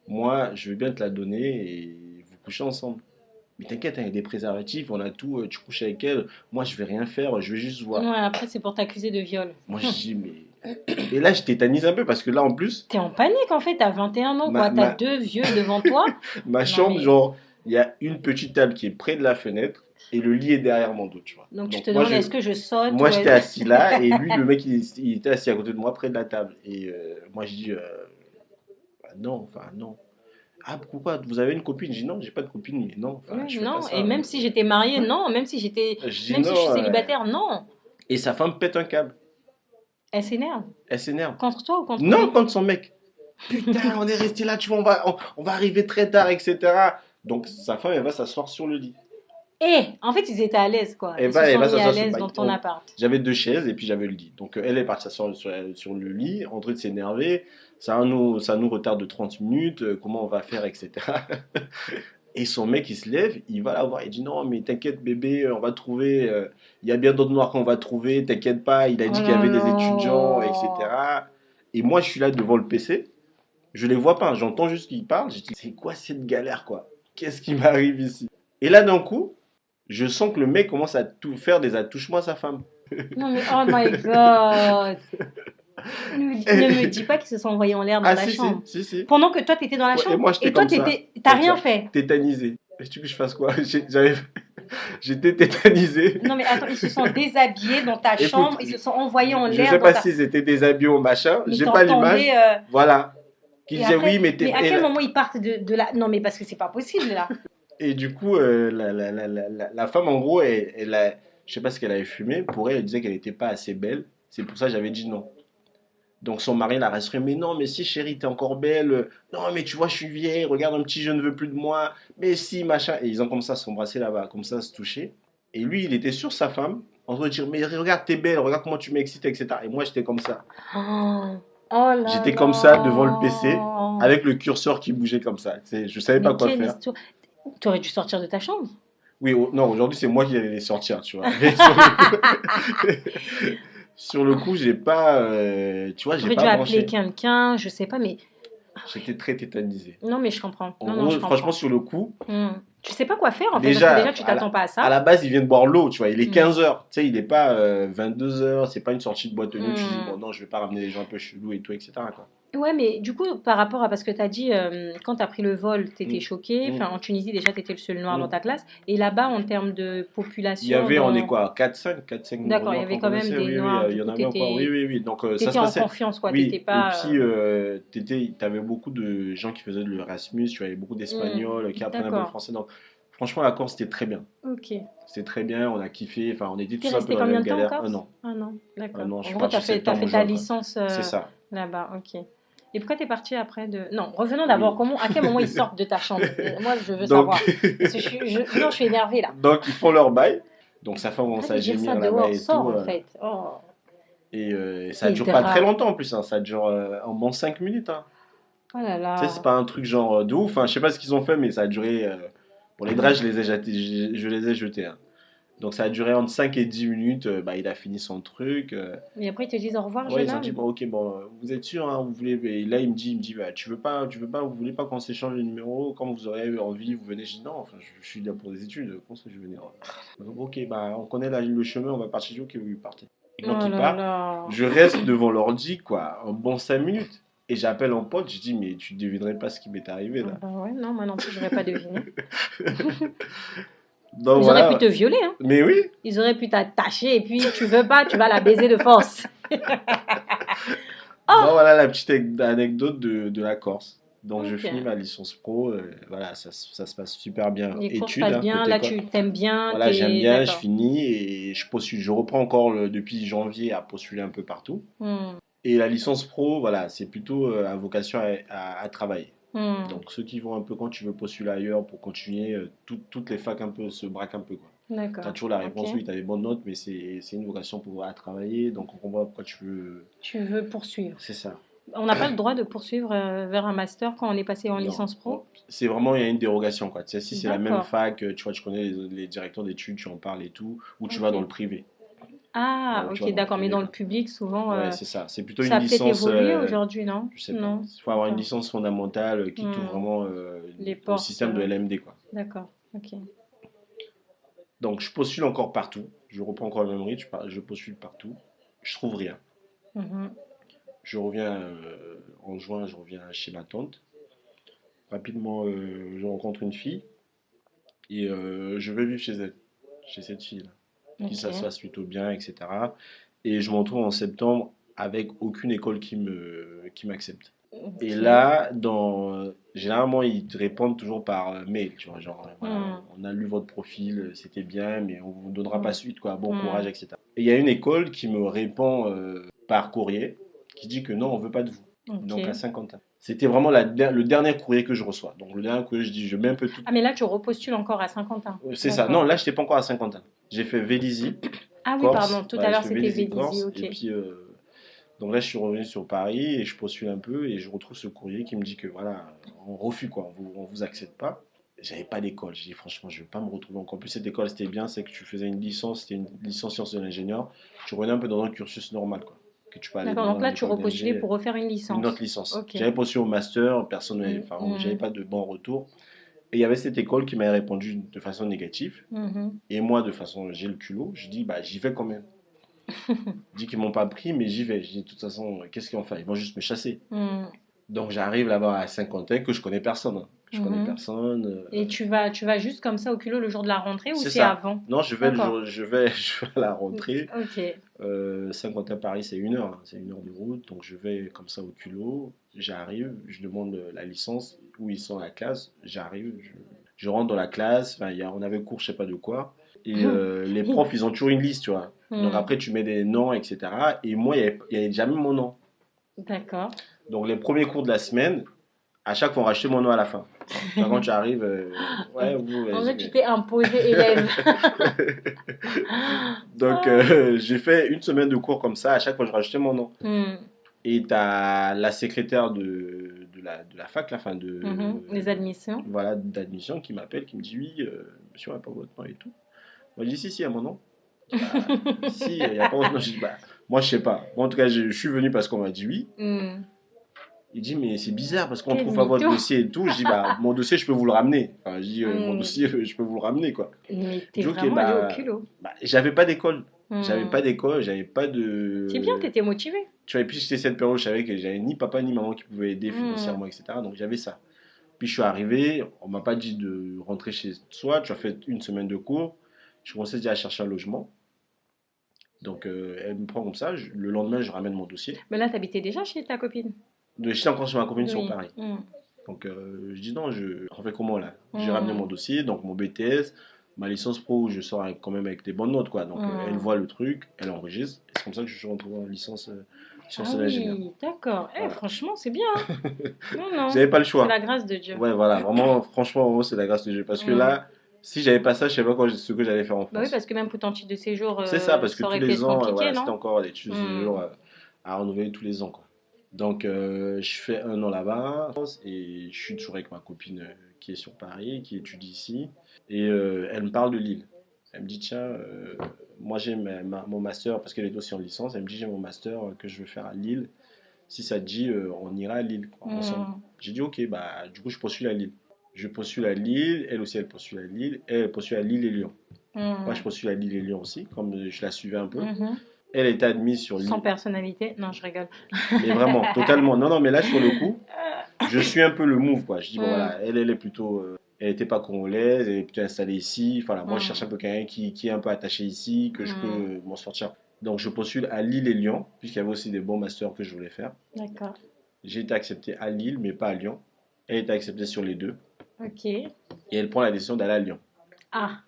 Moi, je veux bien te la donner et vous couchez ensemble. Mais t'inquiète, hein, il y a des préservatifs, on a tout, tu couches avec elle. Moi, je vais rien faire, je vais juste Ouais, voir. après, c'est pour t'accuser de viol. Moi, je dis, mais Et là, je tétanise un peu parce que là, en plus, T'es en panique en fait, t'as 21 ans ma, quoi, t'as ma, deux vieux devant toi. ma Non chambre, mais, genre, il y a une petite table qui est près de la fenêtre et le lit est derrière mon dos, tu vois. donc tu Donc te demandes est-ce que je saute moi, ou j'étais est-ce... assis là et lui, le mec, il était assis à côté de moi près de la table. Et moi, je dis, bah, non, enfin, non. Ah, pourquoi? Vous avez une copine? Je dis non, j'ai pas de copine, mais non, enfin, Ouais, je fais pas non, et ça. même si j'étais mariée, non, même si j'étais, Je dis même si je suis non. célibataire, non. Et sa femme pète un câble. Elle s'énerve. Elle s'énerve. Contre toi ou contre Non, lui? contre son mec. Putain, on est resté là, tu vois, on va arriver très tard, etc. Donc sa femme, elle va s'asseoir sur le lit. Et en fait, ils étaient à l'aise, quoi. Ils se Elle sont va mis à s'asseoir sur le l'aise lit. dans ton appart. J'avais deux chaises et puis j'avais le lit. Donc elle est partie s'asseoir sur le lit, en train de s'énerver. Ça nous retarde de 30 minutes, comment on va faire, etc. Et son mec, il se lève, il va la voir, il dit non, mais t'inquiète bébé, on va trouver, il y a bien d'autres noirs qu'on va trouver, t'inquiète pas, il a Oh dit qu'il y là avait des étudiants, là. etc. Et moi, je suis là devant le PC, je les vois pas, j'entends juste qu'ils parlent, je dis c'est quoi cette galère, quoi? Qu'est-ce qui m'arrive ici? Et là, d'un coup, je sens que le mec commence à tout faire des attouchements à sa femme. Non mais oh my god. Ne me dis pas qu'ils se sont envoyés en l'air dans Ah la si, si, chambre. si, si. Pendant que toi, t'étais dans la Ouais, et chambre moi, j'étais et toi, comme ça, t'as rien fait. tétanisé. Et tu veux que je fasse quoi? J'étais tétanisé. Non mais attends, ils se sont déshabillés dans ta Écoute, chambre, ils se sont envoyés en je l'air sais dans pas ta... s'ils étaient déshabillés ou machin, Mais j'ai pas t'entendais... l'image. Voilà. Qui Et disait après, oui, mais t'es. mais à quel moment ils partent de la... Non mais parce que c'est pas possible là. Et du coup, la femme, en gros, je sais pas ce qu'elle avait fumé. Pour elle, elle disait qu'elle n'était pas assez belle. C'est pour ça que j'avais dit non. Donc son mari la rassuré, mais non, mais si chérie, t'es encore belle. Non, mais tu vois, je suis vieille. Regarde, un petit, je ne veux plus de moi. Mais si, machin. Et ils ont commencé à s'embrasser là-bas, comme ça, à se toucher. Et lui, il était sur sa femme, en train de dire, mais regarde, t'es belle, regarde comment tu m'excites, etc. Et moi, j'étais comme ça. Oh, oh là J'étais comme ça devant le PC, là. avec le curseur qui bougeait comme ça. Tu sais, je savais pas Mais quoi quelle faire. histoire. Tu aurais dû sortir de ta chambre. Oui, non, aujourd'hui, c'est moi qui allais les sortir, tu vois. Mais sur le coup, sur le coup, j'ai pas, tu vois, Tu j'ai aurais dû pas appeler branché. quelqu'un, je sais pas, mais... J'étais très tétanisé. Non mais je comprends. En Non, non, gros, je franchement, comprends. sur le coup, Hmm. Tu sais pas quoi faire en fait, parce que déjà, déjà tu t'attends pas à à ça. la base, il vient de boire l'eau, tu vois. Il est Hmm. 15 heures. Tu sais, il n'est pas 22 heures. C'est pas une sortie de boîte de nuit où tu dis, bon, Hmm. non, je vais pas ramener des gens un peu chelous et tout, etc., quoi. Ouais, mais du coup, par rapport à parce que tu as dit, quand tu as pris le vol, tu étais Mm, choqué. mm, Enfin, en Tunisie, déjà, tu étais le seul noir dans mm. ta classe. Et là-bas, en termes de Il y population, avait, on est dans... quoi, 4-5 D'accord, il y noirs avait qu'on quand même connaissait, des oui, oui, noirs. il Du y en coup, avait encore, oui, oui, oui. Donc ça se t'étais en passait, confiance, quoi. T'étais oui. Et pas... puis, t'avais beaucoup de gens qui faisaient de l'Erasmus, tu avais beaucoup d'Espagnols qui apprenaient un peu le D'accord, français. Donc, franchement, la Corse, c'était très bien. ok. C'était très bien, on a kiffé, enfin, on était T'es tous un peu resté dans la combien même de temps en galère. Un Corse? an. Un an, Un d'accord. an, je En suis gros, parti t'as septembre fait ou ta juin, quoi. licence C'est ça. là-bas, ok. Et pourquoi t'es parti après de... Non, revenons d'abord. Oui. Comment, à quel moment ils sortent de ta chambre? Moi, je veux Donc, savoir. Parce que non, je suis énervée là. donc, ils font leur bail. Donc, sa femme commence Arrête à de dire ça gémir là-bas dehors, et sors tout. en fait. Oh, Et ça tes dure pas très draps. longtemps en plus, hein. Ça dure en bon 5 minutes, hein. Oh là Tu sais, c'est là. pas un truc genre de ouf. Hein. Je sais pas ce qu'ils ont fait, mais ça a duré. Bon, les draps, je les ai jetés, je les ai jetés. Hein. Donc ça a duré entre 5 et 10 minutes. Bah, il a fini son truc. Et après, ils te disent au revoir, Ouais, jeune ils ont dit, homme. bon, ok, bon, vous êtes sûr, hein, vous voulez. Et là, il me dit, bah, tu veux pas, vous voulez pas qu'on s'échange les numéros quand vous aurez envie, vous venez. Je dis, non, enfin, je suis là pour des études. Comment ça, je vais venir? Donc, ok, bah, on connaît le chemin, on va partir. Je dis, ok, oui, partez. Et donc, Oh il là part. là. Je reste devant l'ordi, quoi, un bon 5 minutes. Et j'appelle un pote, je dis, mais tu devinerais pas ce qui m'est arrivé Ah là. bah ouais, non, moi non plus, j'aurais pas deviné. Donc Ils auraient pu te voilà. violer, hein. Mais oui. Ils auraient pu t'attacher et puis tu veux pas, tu vas la baiser de force. Donc Oh, voilà la petite anecdote de la Corse. Donc je ok. finis ma licence pro. Voilà, ça se passe super bien. Les cours se Études, passent hein, bien, côté là école. tu t'aimes bien, Voilà, j'aime t'es bien, je d'accord. finis et je postule. Je reprends encore depuis janvier à postuler un peu partout. Hmm, Et la licence pro, voilà, c'est plutôt à vocation à travailler. hmm, Donc ceux qui vont un peu quand tu veux postuler ailleurs pour continuer, toutes les facs un peu se braquent un peu quoi. Tu as d'accord, toujours la ok. réponse, oui, tu as des bonnes notes, mais c'est une vocation pour à travailler, donc on comprend pourquoi tu veux. Tu veux poursuivre. C'est ça. On n'a pas le droit de poursuivre vers un master quand on est passé en Non. licence pro? C'est vraiment, il y a une dérogation, quoi. Tu sais, si c'est la même D'accord, fac, tu vois, tu connais les directeurs d'études, tu en parles et tout, ou tu vas dans le ok. privé. Ah, Voilà, ou tu vas ok, dans le d'accord, mais privé, dans le quoi. public, souvent, Ouais, c'est ça. C'est plutôt une ça a peut-être licence, évolué aujourd'hui, non? je sais pas. Non, Il faut avoir une d'accord. licence fondamentale qui t'ouvre Hmm, vraiment les au portes, système de LMD, quoi. d'accord, ok. Donc, je postule encore partout. Je reprends encore le même rythme, je postule partout. Je trouve rien. Mhm. Je reviens en juin, je reviens chez ma tante. Rapidement, je rencontre une fille et je vais vivre chez elle, chez cette fille-là. Puis ça se Ok. passe plutôt bien, etc. Et je me retrouve en septembre avec aucune école qui m'accepte. Et Ok. là, généralement, ils te répondent toujours par mail, tu vois, genre, voilà, Hmm. on a lu votre profil, c'était bien, mais on vous donnera pas Hmm. suite, quoi, bon courage, Hmm. etc. Et il y a une école qui me répond par courrier, qui dit que non, on veut pas de vous. Donc à Ok. Saint-Quentin. C'était vraiment le dernier courrier que je reçois. Donc le dernier courrier, je dis, je mets un peu tout. Ah, mais là, tu repostules encore à Saint-Quentin. C'est ça. Non, D'accord. là, je n'étais pas encore à Saint-Quentin. J'ai fait Vélizy, Ah oui, pardon. Corse. Tout à Ouais, j'ai l'heure, fait c'était Vélizy, Vélizy. Corse. Et Ok. puis, donc là, je suis revenu sur Paris et je postule un peu et je retrouve ce courrier qui me dit que voilà, on refuse quoi, on vous accepte pas. J'avais pas d'école. J'ai dit franchement, je vais pas me retrouver encore. En plus, cette école, c'était bien, c'est que tu faisais une licence, c'était une licence sciences de l'ingénieur. Tu revenais un peu dans un cursus normal quoi, que tu peux aller D'accord. dans Donc une là, tu école repostulais d'ingé, pour refaire une une autre licence. licence. Ok. J'avais postulé au master, personne, Hmm. enfin, j'avais Hmm. pas de bon retour. Et il y avait cette école qui m'avait répondu de façon négative. Mhm. Et moi, de façon, j'ai le culot, je dis, bah, j'y vais quand même. Je dis qu'ils m'ont pas pris, mais j'y vais. Je dis, de toute façon, qu'est-ce qu'ils vont faire? Ils vont juste me chasser. Hmm. Donc j'arrive là-bas à Saint-Quentin, que je connais personne, hein. Que je connais Mhm. personne. Et tu vas juste comme ça au culot le jour de la rentrée ou C'est c'est ça. avant? Non, je vais, D'accord. je vais à la rentrée. Ok. Saint-Quentin-Paris, c'est 1 heure, hein, c'est 1 heure de route. Donc je vais comme ça au culot. J'arrive, je demande la licence, où ils sont à la classe. J'arrive, je rentre dans la classe. Enfin, on avait cours, je sais pas de quoi. Et les profs, ils ont toujours une liste, tu vois. Donc Hmm. après, tu mets des noms, etc. Et moi, il y avait jamais mon nom. D'accord. Donc les premiers cours de la semaine, à chaque fois, on rachetait mon nom à la fin. Tu vois, quand tu arrives, ouais, vous, En j'y vrai, tu vais. t'es imposé élève. Donc, Ah. j'ai fait une semaine de cours comme ça. À chaque fois, je rajoutais mon nom. Hmm. Et tu as la secrétaire de la fac, la fin Mhm. Les admissions. voilà, d'admission, qui m'appelle, qui me dit oui, monsieur, on n'a pas votre nom et tout. Moi, je dis si, si, il y a mon nom. Je dis, bah, si, il n'y a pas votre nom. Je dis, bah, moi, je sais pas. Moi, en tout cas, je suis venu parce qu'on m'a dit oui. Hmm. Il dit, mais c'est bizarre parce qu'on Quel trouve pas votre mytho. dossier et tout. Je dis, bah, mon dossier, je peux vous le ramener. Enfin, je dis, mon Hmm. dossier, je peux vous le ramener, quoi. Mais Il t'es dit, ok, vraiment allé au culot. j'avais pas d'école. J'avais Hmm. pas d'école, j'avais pas C'est bien, de. t'étais motivé. Tu vois, et puis c'était cette période où je savais que j'avais ni papa ni maman qui pouvaient aider Hmm. financièrement, etc. Donc j'avais ça. Puis je suis arrivé, on m'a pas dit de rentrer chez soi, tu as fait une semaine de cours. Je commençais déjà à chercher un logement. Donc elle me prend comme ça, le lendemain je ramène mon dossier. Mais là, t'habitais déjà chez ta copine? J'étais encore chez ma copine sur Oui. Paris. Hmm. Donc je dis non, on fait comment là? J'ai ramené mon Hmm. dossier, donc mon BTS, ma licence pro, je sors quand même avec des bonnes notes quoi. Donc elle Hmm. voit le truc, elle enregistre. Et c'est comme ça que je suis retrouvé en licence Ah sciences de l'ingénieur. oui, d'accord. Eh, Voilà. franchement, c'est bien, hein. Non, non, J'avais pas le c'est la choix. grâce de Dieu. Ouais, voilà, vraiment, franchement, vraiment, c'est la grâce de Dieu. Parce que Hmm. là, si j'avais pas ça, je sais pas ce que j'allais faire en Bah oui, France. parce que même pour ton titre de séjour, C'est ça, parce que ça tous aurait pu les être ans, compliqué, voilà, c'était non? encore des études de Hmm. séjour à renouveler tous les ans, quoi. Donc, je fais 1 an là-bas et je suis toujours avec ma copine qui est sur Paris, qui étudie ici. Et elle me parle de Lille. Elle me dit, tiens, moi j'ai mon master, parce qu'elle est aussi en licence, elle me dit, j'ai mon master que je veux faire à Lille. Si ça te dit, on ira à Lille, quoi, ensemble. Hmm. J'ai dit, ok, bah, du coup, je postule à Lille. Je postule à Lille, elle aussi, elle postule à Lille. Elle postule à Lille et Lyon. Moi, je Hmm. postule à Lille et Lyon aussi, comme je la suivais un peu. Mhm. Elle était admise sur Sans Lille. personnalité. Non, je rigole. Mais vraiment, totalement. Non, non, mais là, sur le coup, je suis un peu le move, quoi. Je dis, bon, Hmm. voilà, elle est plutôt. Elle n'était pas congolaise, elle est plutôt installée ici. Voilà, moi, je cherche un Hmm. peu quelqu'un qui est un peu attaché ici, que je peux Hmm. m'en sortir. Donc, je postule à Lille et Lyon, puisqu'il y avait aussi des bons masters que je voulais faire. D'accord. J'ai été accepté à Lille, mais pas à Lyon. Elle était acceptée sur les deux. Ok. Et elle prend la décision d'aller à Lyon. Ah,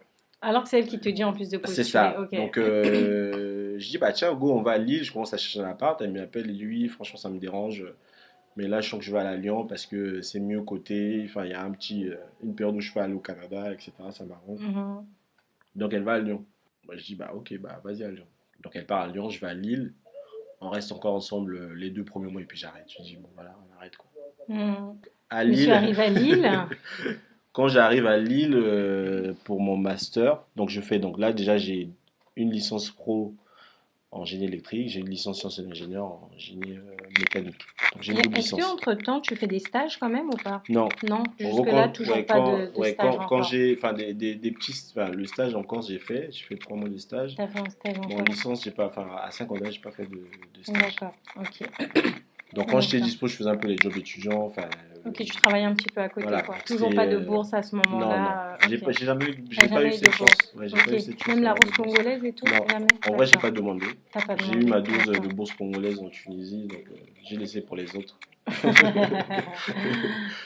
alors que c'est elle qui te dit en plus de C'est postuler. ça. Ok. Donc, je dis, bah tiens, go, on va à Lille. Je commence à chercher un appart. Elle m'appelle, elle dit, oui, franchement, ça me dérange. Mais là, je sens que je vais aller à Lyon parce que c'est mieux côté. Enfin, il y a une période où je peux aller au Canada, etc. Ça m'arrange. Mhm. Donc, elle va à Lyon. Moi, je dis, bah ok, bah vas-y à Lyon. Donc, elle part à Lyon, je vais à Lille. On reste encore ensemble les 2 premiers mois et puis j'arrête. Je dis, bon, voilà, on arrête quoi. Hmm. À Monsieur Lille, arrive à Lille. quand j'arrive à Lille pour mon master, donc je fais, donc là déjà j'ai une licence pro en génie électrique. J'ai une licence sciences et ingénieur en génie mécanique. Donc j'ai une double Est-ce licence. qu'entre-temps, tu fais des stages quand même ou pas? Non. Non, En gros, jusque-là, toujours pas de stage quand encore. j'ai, enfin, des petits, enfin, le stage en Corse, j'ai fait 3 mois de stage. T'as fait un stage Bon, en encore? licence, j'ai pas, enfin, à 5 ans d'âge, j'ai pas fait de stage. D'accord, ok. Donc, quand j'étais D'accord. dispo, je faisais un peu les jobs étudiants, enfin, Ok, tu travailles un petit peu à côté, voilà. quoi. Donc, Toujours c'était, pas de bourse à ce non, non, moment-là. Ok. j'ai jamais eu, T'as j'ai pas eu jamais eu de cette bourse. chance. Ouais, j'ai pas eu Ok. cette chance Même la d'avoir bourse de bourse. congolaise et tout? Non, Jamais? en vrai, j'ai D'accord. pas demandé. T'as pas J'ai eu demandé. ma dose D'accord. de bourse congolaise en Tunisie, donc j'ai laissé pour les autres.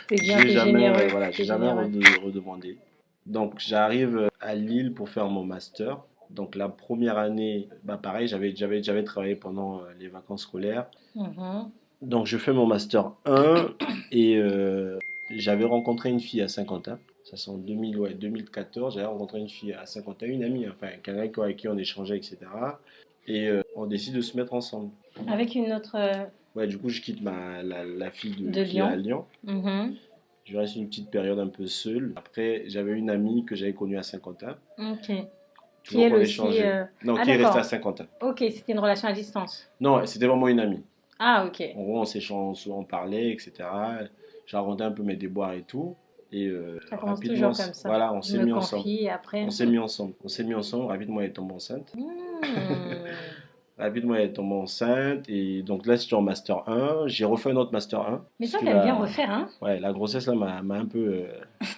C'est bien, J'ai t'es jamais, généreux. voilà, T'es j'ai jamais généreux. redemandé. Donc j'arrive à Lille pour faire mon master. Donc la première année, bah pareil, j'avais travaillé pendant les vacances scolaires. Mhm. Donc je fais mon master 1 et j'avais rencontré une fille à Saint-Quentin. Ça c'est en 2000, ouais, 2014. J'avais rencontré une fille à Saint-Quentin, une amie, enfin quelqu'un avec qui on échangeait, etc. Et on décide de se mettre ensemble. Avec une autre Ouais, du coup je quitte la fille de qui est à Lyon. Lyon. Mhm. Je reste une petite période un peu seule. Après, j'avais une amie que j'avais connue à Saint-Quentin. Ok. Qui Toujours elle qu'on aussi. échangeait. Non, Ah qui est restée à d'accord. Saint-Quentin. Ok, c'était une relation à distance. Non, c'était vraiment une amie. Ah ok. En gros, on s'échangeait, on parlait, etc. J'ai raconté un peu mes déboires et tout. Et Ça commence rapidement, toujours comme ça. voilà, on Je s'est me mis ensemble. confie et après. On s'est mis ensemble. On s'est mis ensemble. Rapidement, elle est tombée enceinte. Hmm. Rapidement, elle est tombée enceinte. Et donc là, j'étais en Master 1. J'ai refait un autre Master 1. Mais Parce toi, que t'aimes bien refaire, hein? ouais, la grossesse, là, m'a un peu,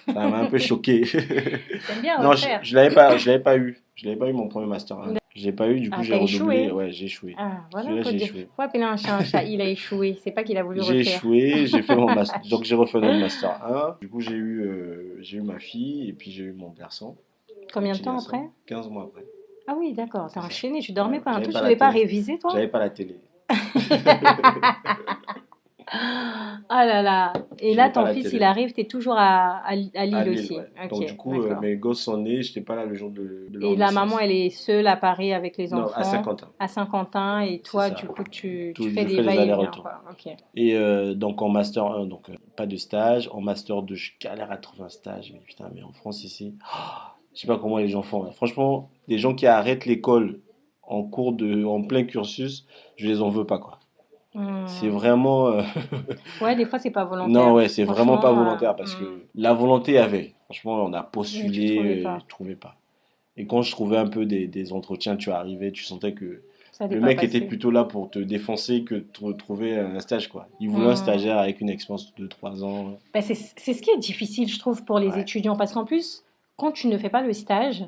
ça m'a un peu choqué. T'aimes bien Non, refaire. je l'avais pas eu. Je l'avais pas eu mon premier Master 1. Je l'ai pas eu, du coup, Ah, j'ai t'as redoublé. échoué. Ouais, j'ai échoué. Ah, voilà, Celui-là, j'ai échoué. faut appeler un chat. Il a échoué. C'est pas qu'il a voulu J'ai refaire. échoué, j'ai fait mon master. Donc, j'ai refait notre Master 1. Du coup, j'ai eu ma fille et puis j'ai eu mon garçon. Mon Combien de petit temps garçon. après? 15 mois après. Ah oui, d'accord, t'as C'est ça. enchaîné, tu Ouais, dormais pas. En j'avais plus, pas tu la voulais pas télé. réviser, toi? J'avais pas la télé. Ah là là. Et là, J'avais pas ton la fils, il télé. arrive, t'es toujours à À Lille Lille, aussi. ouais. Donc, Ok, du coup, d'accord. mes gosses sont nés. J'étais pas là le jour de leur Et la maman, naissance. elle est seule à Paris avec les Non, à enfants, Saint-Quentin. à Saint-Quentin, et C'est toi, du ça. coup, tu Tout, fais je des fais les va-et-vient, allers-retours. quoi. Ok. Et donc en Master 1, donc pas de stage. En Master 2, je galère à trouver un stage. Mais putain, mais en France ici, je sais pas comment les gens font, hein. Franchement, des gens qui arrêtent l'école en plein cursus, je les en veux pas, quoi. C'est Hmm. vraiment. Ouais, des fois, c'est pas Non, volontaire. ouais, c'est vraiment pas Franchement, volontaire parce que la volonté avait. Franchement, on a mais tu trouvais postulé, pas. je trouvais pas. Et quand je trouvais un peu des entretiens, tu arrivais, tu sentais que Ça n'est le pas mec était passé. plutôt là pour te défoncer que de trouver un stage, quoi. Il voulait un Hmm. stagiaire avec une expérience de 3 ans. Ben, c'est ce qui est difficile, je trouve, pour les Ouais. étudiants. Parce qu'en plus, quand tu ne fais pas le stage,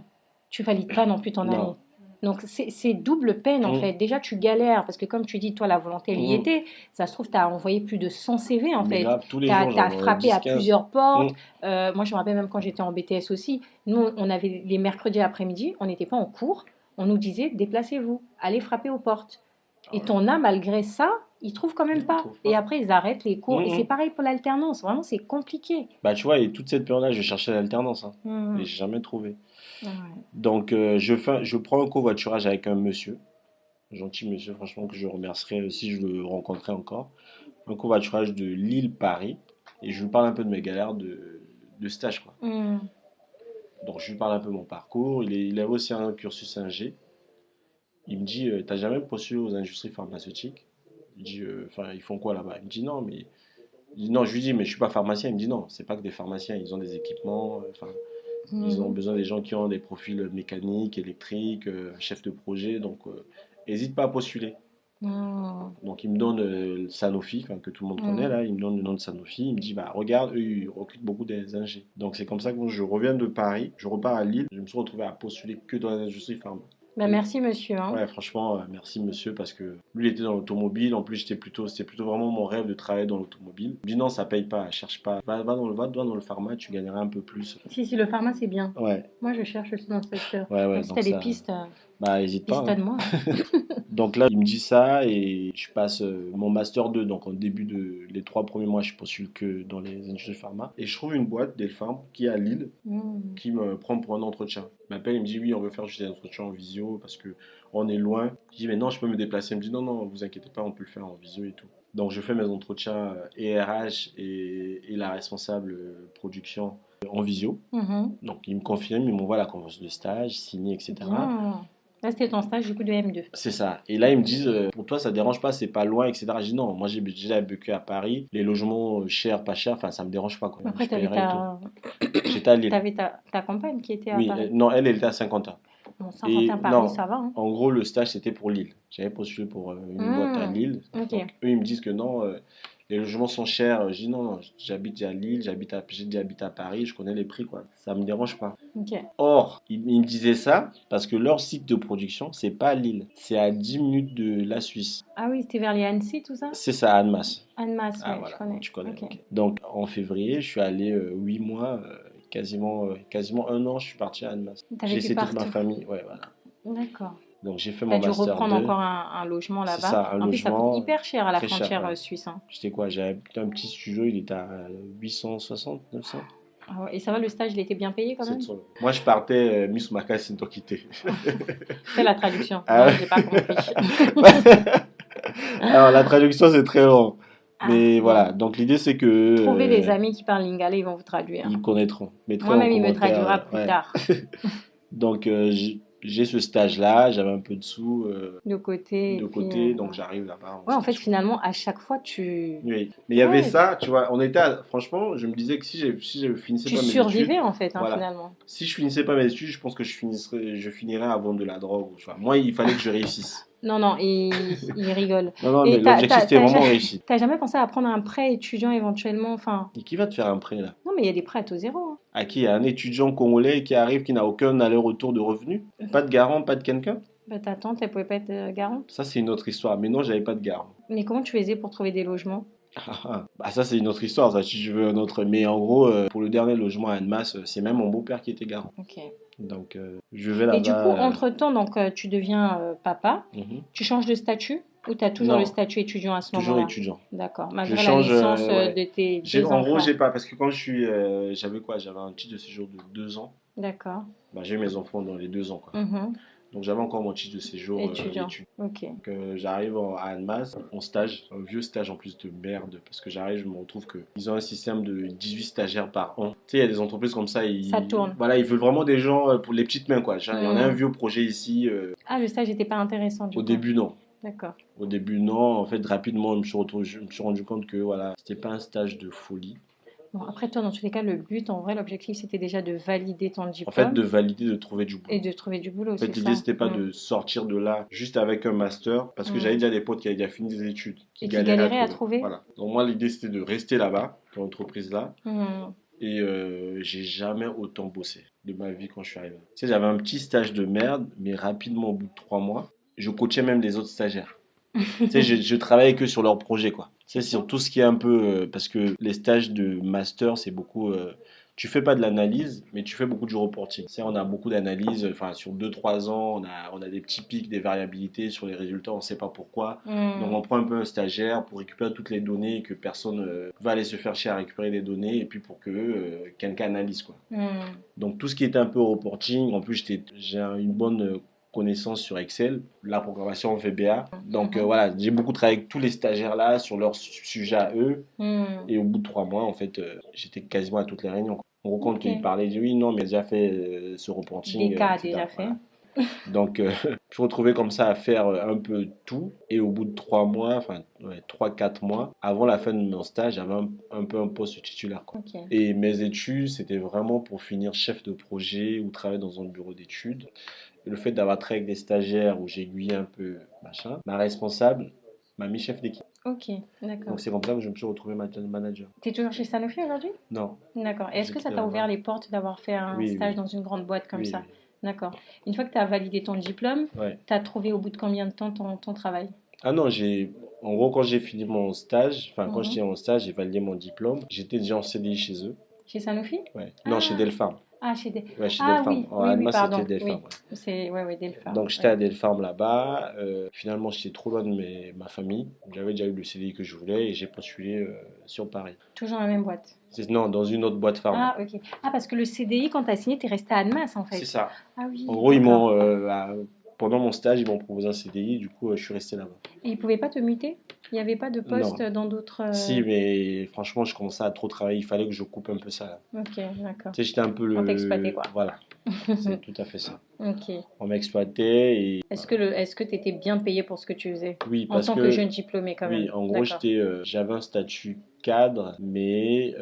tu valides pas non plus ton année. Non. Donc, c'est double peine, en Mm, fait. Déjà, tu galères. Parce que, comme tu dis, toi, la volonté, elle y mm. était. Ça se trouve, tu as envoyé plus de 100 CV, en Mais fait. grave, tous les Tu jours, as j'en aurais frappé à 10, 15. plusieurs Mm. portes. Moi, je me rappelle même quand j'étais en BTS aussi. Nous, on avait les mercredis après-midi, on n'était pas en cours. On nous disait, déplacez-vous, allez frapper aux portes. Ah Et ouais. ton âme, malgré ça, ils trouvent quand même Non, on pas. trouve Et pas. après, ils arrêtent les Mm, cours. Et c'est mm. pareil pour l'alternance. Vraiment, c'est compliqué. Bah, tu vois, et toute cette période-là, je cherchais l'alternance, hein. Et Mhm. j'ai jamais trouvé. Ouais. Donc, je prends un covoiturage avec un monsieur, un gentil monsieur, franchement, que je remercierai si je le rencontrais encore. Un covoiturage de Lille-Paris. Et je lui parle un peu de mes galères de stage, quoi. Mhm. Donc, je lui parle un peu de mon parcours. Il a aussi un cursus G. Il me dit, t'as jamais postulé aux industries pharmaceutiques? Je dis, enfin, ils font quoi là-bas? Il me dit, non, mais. Non, je lui dis, mais je suis pas pharmacien. Il me dit, non, c'est pas que des pharmaciens, ils ont des équipements, enfin, ils ont Mhm. besoin des gens qui ont des profils mécaniques, électriques, chefs de projet, donc hésite pas à postuler. Mhm. Donc il me donne Sanofi, enfin, que tout le monde connaît Mhm. là, il me donne le nom de Sanofi, il me dit, bah regarde, eux, ils recrutent beaucoup des ingés. Donc c'est comme ça que moi, je reviens de Paris, je repars à Lille, je me suis retrouvé à postuler que dans l'industrie pharma. Ben, merci, monsieur, hein. Ouais, franchement, merci monsieur, parce que lui, il était dans l'automobile. En plus, c'était plutôt vraiment mon rêve de travailler dans l'automobile. Il me dit non, ça paye pas, cherche pas. Va dans le pharma, tu gagneras un peu plus. Si, le pharma, c'est bien. Ouais, Moi, je cherche aussi dans ce secteur. ouais, Donc, si tu as donc des ça, pistes, bah, hésite pas, hein. piste-moi. Donc là, il me dit ça et je passe mon master 2. Donc en début les 3 premiers mois, je postule que dans les industries pharma. Et je trouve une boîte, Delpharm, qui est à Lille, Mhm. qui me prend pour un entretien. Il m'appelle, il me dit oui, on veut faire juste des entretiens en visio parce que on est loin. Je dis mais non, je peux me déplacer. Il me dit non, non, vous inquiétez pas, on peut le faire en visio et tout. Donc je fais mes entretiens et RH et la responsable production en visio. Mhm. Donc il me confirme, il m'envoie la convention de stage, signée, etc. Bien. Là, c'était ton stage du coup de M2. C'est ça. Et là, ils me disent, pour toi, ça te dérange pas, c'est pas loin, etc. Je dis non, moi j'ai déjà vécu à Paris, les logements chers, pas chers, enfin ça me dérange pas quoi. Après, Je paierai et tout. J'étais à Lille. t'avais ta compagne qui était à Oui, Paris. non, elle était à 50 ans. Bon, Et 51 Paris, non, ça va, hein. en gros, le stage c'était pour Lille. J'avais postulé pour une boîte à Lille. Ok. Donc eux, ils me disent que non, les logements sont chers. Je dis non, non, j'habite à Lille, j'ai déjà habité à Paris, je connais les prix quoi. Ça me dérange pas. Ok. Or, ils me disaient ça parce que leur site de production, c'est pas à Lille, c'est à 10 minutes de la Suisse. Ah oui, c'était vers les Annecy, tout ça? C'est ça, à Annemasse. Annemasse, Ah ouais, je voilà, connais. tu connais. Ok. Ok. Donc en février, je suis allé 8 mois, quasiment un an, je suis parti à Annemasse. T'as J'ai vécu laissé toute ma partout. famille, ouais, voilà. D'accord. Donc j'ai fait T'as mon dû master reprendre 2. encore un logement C'est là-bas. ça, un En plus, ça coûte logement hyper cher à la très cher. frontière Ouais. suisse, hein. J'étais quoi? J'avais un petit studio, il était à 860, 900, Ah ouais, et ça va, le stage, il était bien payé quand même? 700. Moi, je partais Miss Maka Sintokite. Fais la traduction. Ah Moi, ouais. j'ai pas compris. Alors, la traduction, c'est très long. Ah, Mais voilà, bon. donc l'idée, c'est que Trouvez des amis qui parlent lingala, ils vont vous traduire. ils connaîtront. Mettrai en Moi-même, il me commentaire. traduira plus Ouais. tard. Donc, j'ai ce stage-là, j'avais un peu de sous De côté, et de puis, côté, donc j'arrive là-bas en ouais, en fait, stage. finalement, à chaque fois, tu, Oui, mais il y avait ouais, ça, tu vois, franchement, je me disais que si je finissais tu pas mes études, survivais, en fait, hein, voilà, finalement. si je finissais pas mes études, je pense que je finirais à vendre de la drogue, tu vois. Moi, il fallait que je réussisse. Non, non, il rigole. Non, non, mais Et l'objectif, c'était vraiment réussir. t'as jamais pensé à prendre un prêt étudiant éventuellement? Enfin, Et qui va te faire un prêt, là? non, mais il y a des prêts à taux zéro, hein. À qui? À un étudiant congolais qui arrive, qui n'a aucun aller-retour de revenus? Pas de garant, pas de quelqu'un? Bah, ta tante, elle pouvait pas être garante. Ça, c'est une autre histoire. Mais non, j'avais pas de garant. Mais comment tu faisais pour trouver des logements? Bah ça c'est une autre histoire, ça si tu veux un autre. Mais en gros, pour le dernier logement à Annemasse, c'est même mon beau-père qui était garant. Ok. Donc je vais Et du coup, là-bas. entre-temps, donc, tu deviens papa, Mhm. tu changes de statut ou tu as toujours le Non, statut étudiant à ce toujours moment-là? étudiant. D'accord, Je malgré la change, naissance ouais. de tes En gros, enfants. j'ai pas, parce que quand j'avais quoi? J'avais un titre de séjour de 2 ans. D'accord. Bah, j'ai eu mes enfants dans les 2 ans, quoi. Mhm. Donc j'avais encore mon titre de séjour Étudiant. études. Ok. Donc j'arrive à Annemasse, en stage, un vieux stage en plus de merde, parce que j'arrive, je me retrouve que ils ont un système de 18 stagiaires par an. Tu sais, il y a des entreprises comme ça, Ça tourne. voilà, ils veulent vraiment des gens pour les petites mains, quoi. Il y en a un Mhm. vieux projet ici. Ah, le stage n'était pas intéressant du Au coup. début, non. D'accord. Au début, non. En fait, rapidement, je me suis rendu compte que voilà, c'était pas un stage de folie. Bon, après toi, dans tous les cas, le but, en vrai, l'objectif, c'était déjà de valider ton En fait, diplôme de valider, de trouver du boulot. et de trouver du boulot, En fait, c'est l'idée, ça. c'était pas Mm. de sortir de là juste avec un master, parce que j'avais déjà des potes qui avaient déjà fini des études, Et qui galéraient à trouver. Voilà. Donc moi, l'idée, c'était de rester là-bas, dans l'entreprise-là, Mm. et j'ai jamais autant bossé de ma vie quand je suis arrivé. Tu sais, j'avais un petit stage de merde, mais rapidement, au bout de 3 mois, je coachais même les autres stagiaires. Tu sais, je travaillais que sur leur projet, quoi. Tu sais, sur tout ce qui est un peu... parce que les stages de master, c'est beaucoup... tu fais pas de l'analyse, mais tu fais beaucoup du reporting. Tu sais, on a beaucoup d'analyses. Enfin, sur 2 3 ans, on a des petits pics, des variabilités sur les résultats, on sait pas pourquoi. Donc, Mm. on prend un peu un stagiaire pour récupérer toutes les données que personne va aller se faire chier à récupérer les données, et puis pour que quelqu'un analyse, quoi. Mm. Donc tout ce qui était un peu reporting, en plus j'ai une bonne connaissance sur Excel, la programmation en VBA. Donc voilà, j'ai beaucoup travaillé avec tous les stagiaires là sur leur sujet à eux. Mm. Et au bout de 3 mois, en fait, j'étais quasiment à toutes les réunions. En gros, quand Ok. ils parlaient, ils disaient oui, non, mais j'ai déjà fait ce reporting. Des cas etc. déjà fait. Voilà. Donc, je me suis retrouvé comme ça à faire un peu tout. Et au bout de 3 mois, enfin, ouais, 3 4 mois, avant la fin de mon stage, j'avais un peu un poste titulaire, quoi. Ok. Et mes études, c'était vraiment pour finir chef de projet ou travailler dans un bureau d'études. Et le fait d'avoir travaillé avec des stagiaires où j'aiguillais un peu, machin, ma responsable m'a mis chef d'équipe. Ok, d'accord. Donc, c'est comme ça que je me suis retrouvé manager. Tu es toujours chez Sanofi aujourd'hui? Non. D'accord. Et est-ce J'ai que ça quitté t'a la ouvert boîte. les portes d'avoir fait un Oui, stage oui. dans une grande boîte comme Oui, ça? oui. D'accord. Une fois que tu as validé ton diplôme, Ouais. tu as trouvé au bout de combien de temps ton travail? Ah non, en gros, quand j'ai fini mon stage, enfin, quand Mhm. j'étais en stage, j'ai validé mon diplôme. J'étais déjà en CDI chez eux. Chez Sanofi? Ouais. Non, chez Ah, Delpharm. ah, chez Ouais, chez Ah Delpharm. oui, En oui, oui, Allemagne, pardon. c'était Delpharm. Oui, Ouais. c'est ouais, Delpha. Donc, j'étais Ouais. à Delpharm là-bas. Finalement, j'étais trop loin de ma famille. J'avais déjà eu le CDI que je voulais et j'ai postulé sur Paris. Toujours dans la même boîte. Non, dans une autre boîte pharma. Ah, ok. Ah, parce que le CDI, quand tu as signé, tu es resté à Annemasse en C'est fait. ça. Ah oui, En gros, ils d'accord. m'ont pendant mon stage, ils m'ont proposé un CDI, du coup, je suis resté là-bas. Et ils pouvaient pas te muter? Il n'y avait pas de poste Non. dans d'autres... Si, mais franchement, je commençais à trop travailler. Il fallait que je coupe un peu ça, là. Ok, d'accord. Tu sais, j'étais un peu On t'exploitait, le... quoi. Voilà, c'est tout à fait ça. Ok. On m'exploitait et Est-ce que tu étais bien payé pour ce que tu faisais? oui, En parce tant que que jeune diplômé, quand oui, même. en gros, D'accord. j'avais un statut cadre, mais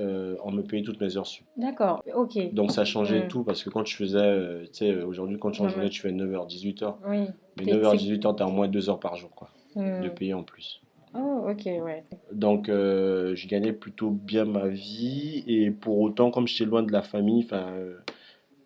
on me payait toutes mes heures sup. D'accord, ok. Donc ça changeait Hmm. tout parce que quand tu faisais, tu sais, aujourd'hui, quand tu es en Ouais, journée, ouais. tu fais 9h, 18h. Oui. Mais T'es- 9h, c'est- 18h, tu as au moins 2 heures par jour, quoi, de Hmm. payer en plus. Oh, ok, ouais. Donc je gagnais plutôt bien ma vie et pour autant, comme j'étais loin de la famille, enfin,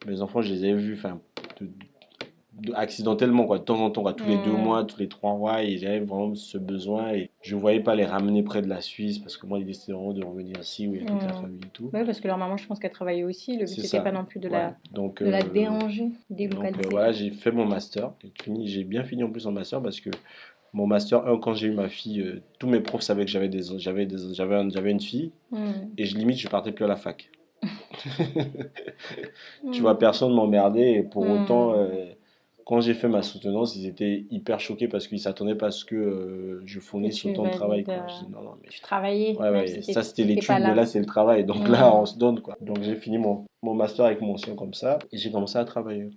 mes enfants, je les avais vus, enfin, de- accidentellement, quoi, de temps en temps, quoi, tous les 2 mois, Hmm. tous les 3 mois, et j'avais vraiment ce besoin et je ne voyais pas les ramener près de la Suisse parce que moi, l'idée c'était vraiment de revenir ici où il y a toute la Hmm. famille et tout. Oui, parce que leur maman, je pense qu'elle travaillait aussi. Le but, C'est c'était pas ça. non plus Ouais. Donc, de la déranger, délocaliser. voilà, j'ai fait mon master. J'ai bien fini en plus en master parce que mon master 1, quand j'ai eu ma fille, tous mes profs savaient que j'avais une fille Hmm. et limite, je partais plus à la fac. Tu vois, Hmm. personne m'emmerdait et pour autant, Hmm. quand j'ai fait ma soutenance, ils étaient hyper choqués parce qu'ils s'attendaient pas à ce que je Que fournisse tu autant de travail, valides, quoi. Je dis non, non, mais tu travaillais, ouais, même ouais, si ça c'était t'étais pas l'étude, mais là. là c'est le travail. Donc là, on Hmm. se donne, quoi. Donc j'ai fini mon master avec mention comme ça et j'ai commencé à travailler.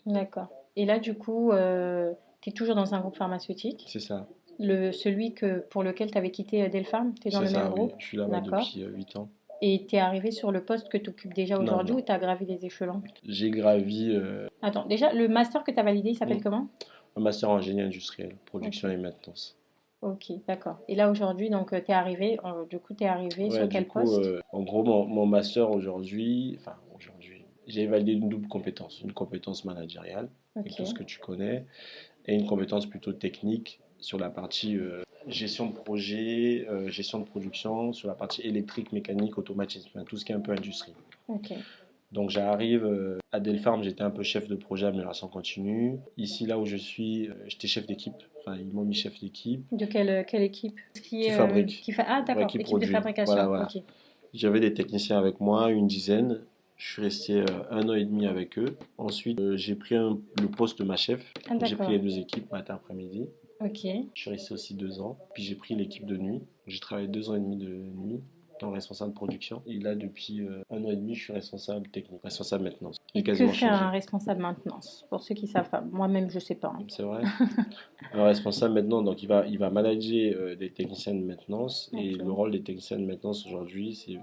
D'accord. Et là, du coup, tu es toujours dans un groupe pharmaceutique. C'est ça, Celui pour lequel tu avais quitté Delpharm, tu es dans c'est le même ça, oui. groupe. Je suis là-bas D'accord. depuis 8 ans. Et tu es arrivé sur le poste que tu occupes déjà Non, aujourd'hui non. ou tu as gravi les échelons? J'ai gravi Attends, déjà, le master que tu as validé, il s'appelle comment? un master en génie industriel, Ok, production et maintenance. ok, d'accord. Et là, aujourd'hui, donc, tu es arrivé, du coup, tu es arrivé Ouais, sur du quel coup, poste? en gros, mon master aujourd'hui, j'ai validé une double compétence, une compétence managériale avec Ok, tout ce que tu connais, et une compétence plutôt technique sur la partie gestion de projet, gestion de production, sur la partie électrique, mécanique, automatisme, enfin, tout ce qui est un peu industrie. ok. Donc j'arrive à Delpharm, j'étais un peu chef de projet amélioration continue. Ici, là où je suis, j'étais chef d'équipe, enfin ils m'ont mis chef d'équipe De quelle équipe? qui fabrique, Ah, ouais, d'accord, qui équipe de produit. Voilà, fabrication. voilà. Ok, J'avais des techniciens avec moi, une dizaine. Je suis resté 1 an et demi avec eux. Ensuite, j'ai pris le poste de ma chef. ah, J'ai pris d'accord, les 2 équipes, matin, après-midi. ok. Je suis resté aussi 2 ans. Puis j'ai pris l'équipe de nuit. J'ai travaillé 2 ans et demi de nuit en responsable de production. Et là, depuis 1 an et demi, je suis responsable technique, responsable maintenance. J'ai Et que quasiment fait un changé. responsable maintenance? Pour ceux qui savent pas, moi-même, je sais pas, hein. C'est vrai. Un responsable maintenant, donc il va manager des techniciens de maintenance. Et Ok. le rôle des techniciens de maintenance aujourd'hui, c'est de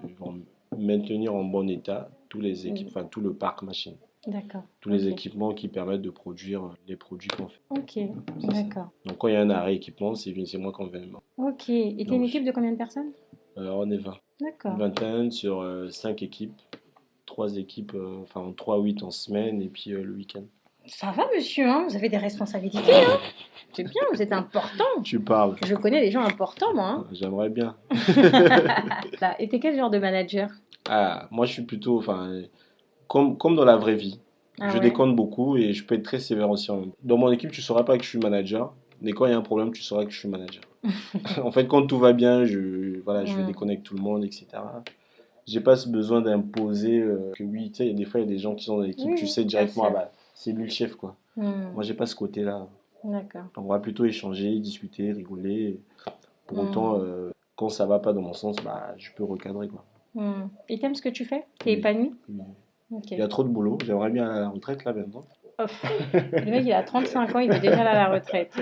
maintenir en bon état Mm. tout le parc machine. D'accord, Tous les ok. équipements qui permettent de produire les produits qu'on fait. Ok, C'est ça. d'accord. Donc quand il y a un arrêt équipement, c'est moi qu'on fait. Ok. Et t'es une Donc équipe de combien de personnes? on est 20. Une D'accord. vingtaine sur 5 équipes. 3 équipes, enfin 3-8 en semaine et puis le week-end. Ça va, monsieur, hein? Vous avez des responsabilités, hein? C'est bien, vous êtes important. Tu parles. Je connais des gens importants, moi, hein. J'aimerais bien. Là, et t'es quel genre de manager? Ah, moi je suis plutôt, enfin, comme dans la vraie vie. Ah Je ouais? déconne beaucoup et je peux être très sévère aussi en même temps. Dans mon équipe, tu ne sauras pas que je suis manager, mais quand il y a un problème, tu sauras que je suis manager. En fait, quand tout va bien, voilà, je vais Hmm. déconner avec tout le monde, etc. J'ai pas ce besoin d'imposer que oui, tu sais, des fois, il y a des gens qui sont dans l'équipe, Oui, tu oui, sais bien directement, ah sûr. bah, c'est lui le chef, quoi. Hmm. Moi, j'ai pas ce côté-là. D'accord. On va plutôt échanger, discuter, rigoler. Pour autant, Hmm. quand ça va pas dans mon sens, bah, je peux recadrer, quoi. Hmm. Et t'aimes ce que tu fais? T'es Oui. épanoui? Oui. Ok. Il y a trop de boulot. J'aimerais bien aller à la retraite, là, maintenant. Ouf. Le mec, il a 35 ans, il veut déjà aller à la retraite.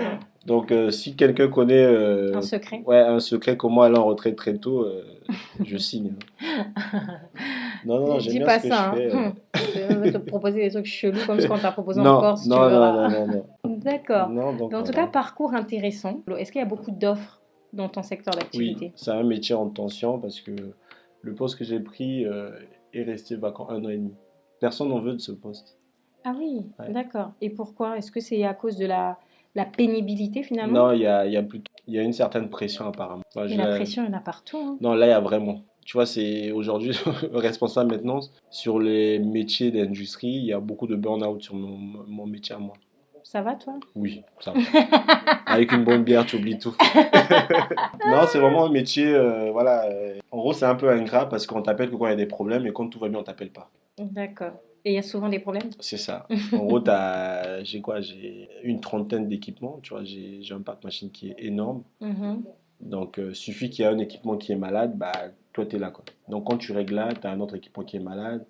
Donc, si quelqu'un connaît Un secret. ouais, un secret, comment aller en retraite très tôt, je signe. Non, non, j'aime Dis bien ce pas que je ça, fais. hein. On va te proposer des trucs chelous comme ce qu'on t'a proposé en Non, Corse, tu non, non, non, verras. non, non. D'accord. Non, donc Mais en tout cas, voilà. parcours intéressant. Est-ce qu'il y a beaucoup d'offres dans ton secteur Oui, d'activité? c'est un métier en tension parce que le poste que j'ai pris est resté vacant 1 an et demi. Personne n'en veut de ce poste. Ah oui, Ouais. d'accord. Et pourquoi? Est-ce que c'est à cause de la pénibilité finalement? Non, il y a une certaine pression apparemment. Enfin, Mais la pression, il y en a partout, hein. non, là, il y a vraiment. Tu vois, c'est aujourd'hui responsable maintenant sur les métiers d'industrie. Il y a beaucoup de burn-out sur mon métier à moi. Ça va, toi? Oui, ça va. Avec une bonne bière, tu oublies tout. Non, c'est vraiment un métier, voilà. En gros, c'est un peu ingrat parce qu'on t'appelle que quand il y a des problèmes et quand tout va bien, on t'appelle pas. D'accord. Et il y a souvent des problèmes. C'est ça. En gros, j'ai quoi? J'ai une trentaine d'équipements. Tu vois, j'ai un parc machine qui est énorme. Mhm. Donc, suffit qu'il y ait un équipement qui est malade, bah, toi, tu es là, quoi. Donc, quand tu règles là, tu as un autre équipement qui est malade.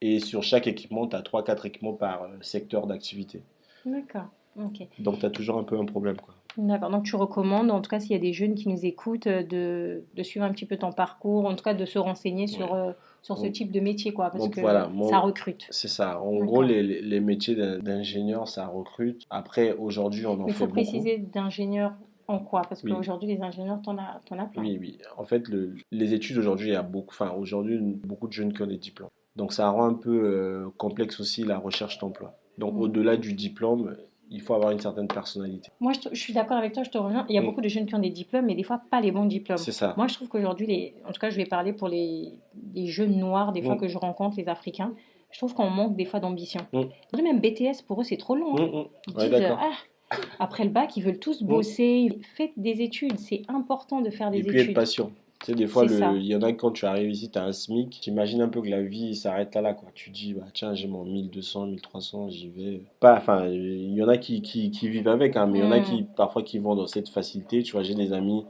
Et sur chaque équipement, tu as 3-4 équipements par secteur d'activité. D'accord. Ok. Donc, tu as toujours un peu un problème, quoi. D'accord. Donc tu recommandes, en tout cas s'il y a des jeunes qui nous écoutent, de suivre un petit peu ton parcours, en tout cas de se renseigner Ouais. sur ce Donc, type de métier, quoi, parce donc, que voilà, ça recrute. c'est ça. En gros, D'accord. les métiers d'ingénieur, ça recrute. Après, aujourd'hui, on en Mais il fait faut beaucoup. préciser d'ingénieur en quoi? Parce Oui, qu'aujourd'hui, les ingénieurs, t'en as plein. oui, oui. En fait, les études aujourd'hui, il y a beaucoup, enfin, aujourd'hui, beaucoup de jeunes qui ont des diplômes. Donc, ça rend un peu complexe aussi la recherche d'emploi. Donc, Mm. au-delà du diplôme, il faut avoir une certaine personnalité. Moi, je suis d'accord avec toi, je te rejoins. Il y a Mm. beaucoup de jeunes qui ont des diplômes, mais des fois pas les bons diplômes. C'est ça. Moi, je trouve qu'aujourd'hui, en tout cas, je vais parler pour les jeunes noirs, des fois Mm. que je rencontre, les Africains, je trouve qu'on manque des fois d'ambition. Mm. Aujourd'hui, même BTS, pour eux, c'est trop long, Mm, hein. mm. Ils Ouais, disent, d'accord. ah, après le bac, ils veulent tous Mm. bosser. Faites des études, c'est important de faire Et des puis être études. patient. Tu sais, des fois, C'est ça. il y en a quand tu arrives ici, tu as un SMIC, t'imagines un peu que la vie s'arrête là, quoi. Tu dis, bah tiens, j'ai mon 1200, 1300, j'y vais. Pas, enfin, il y en a qui vivent avec, hein, mais il y en a qui, Hmm. parfois, qui vont dans cette facilité. Tu vois, j'ai des amis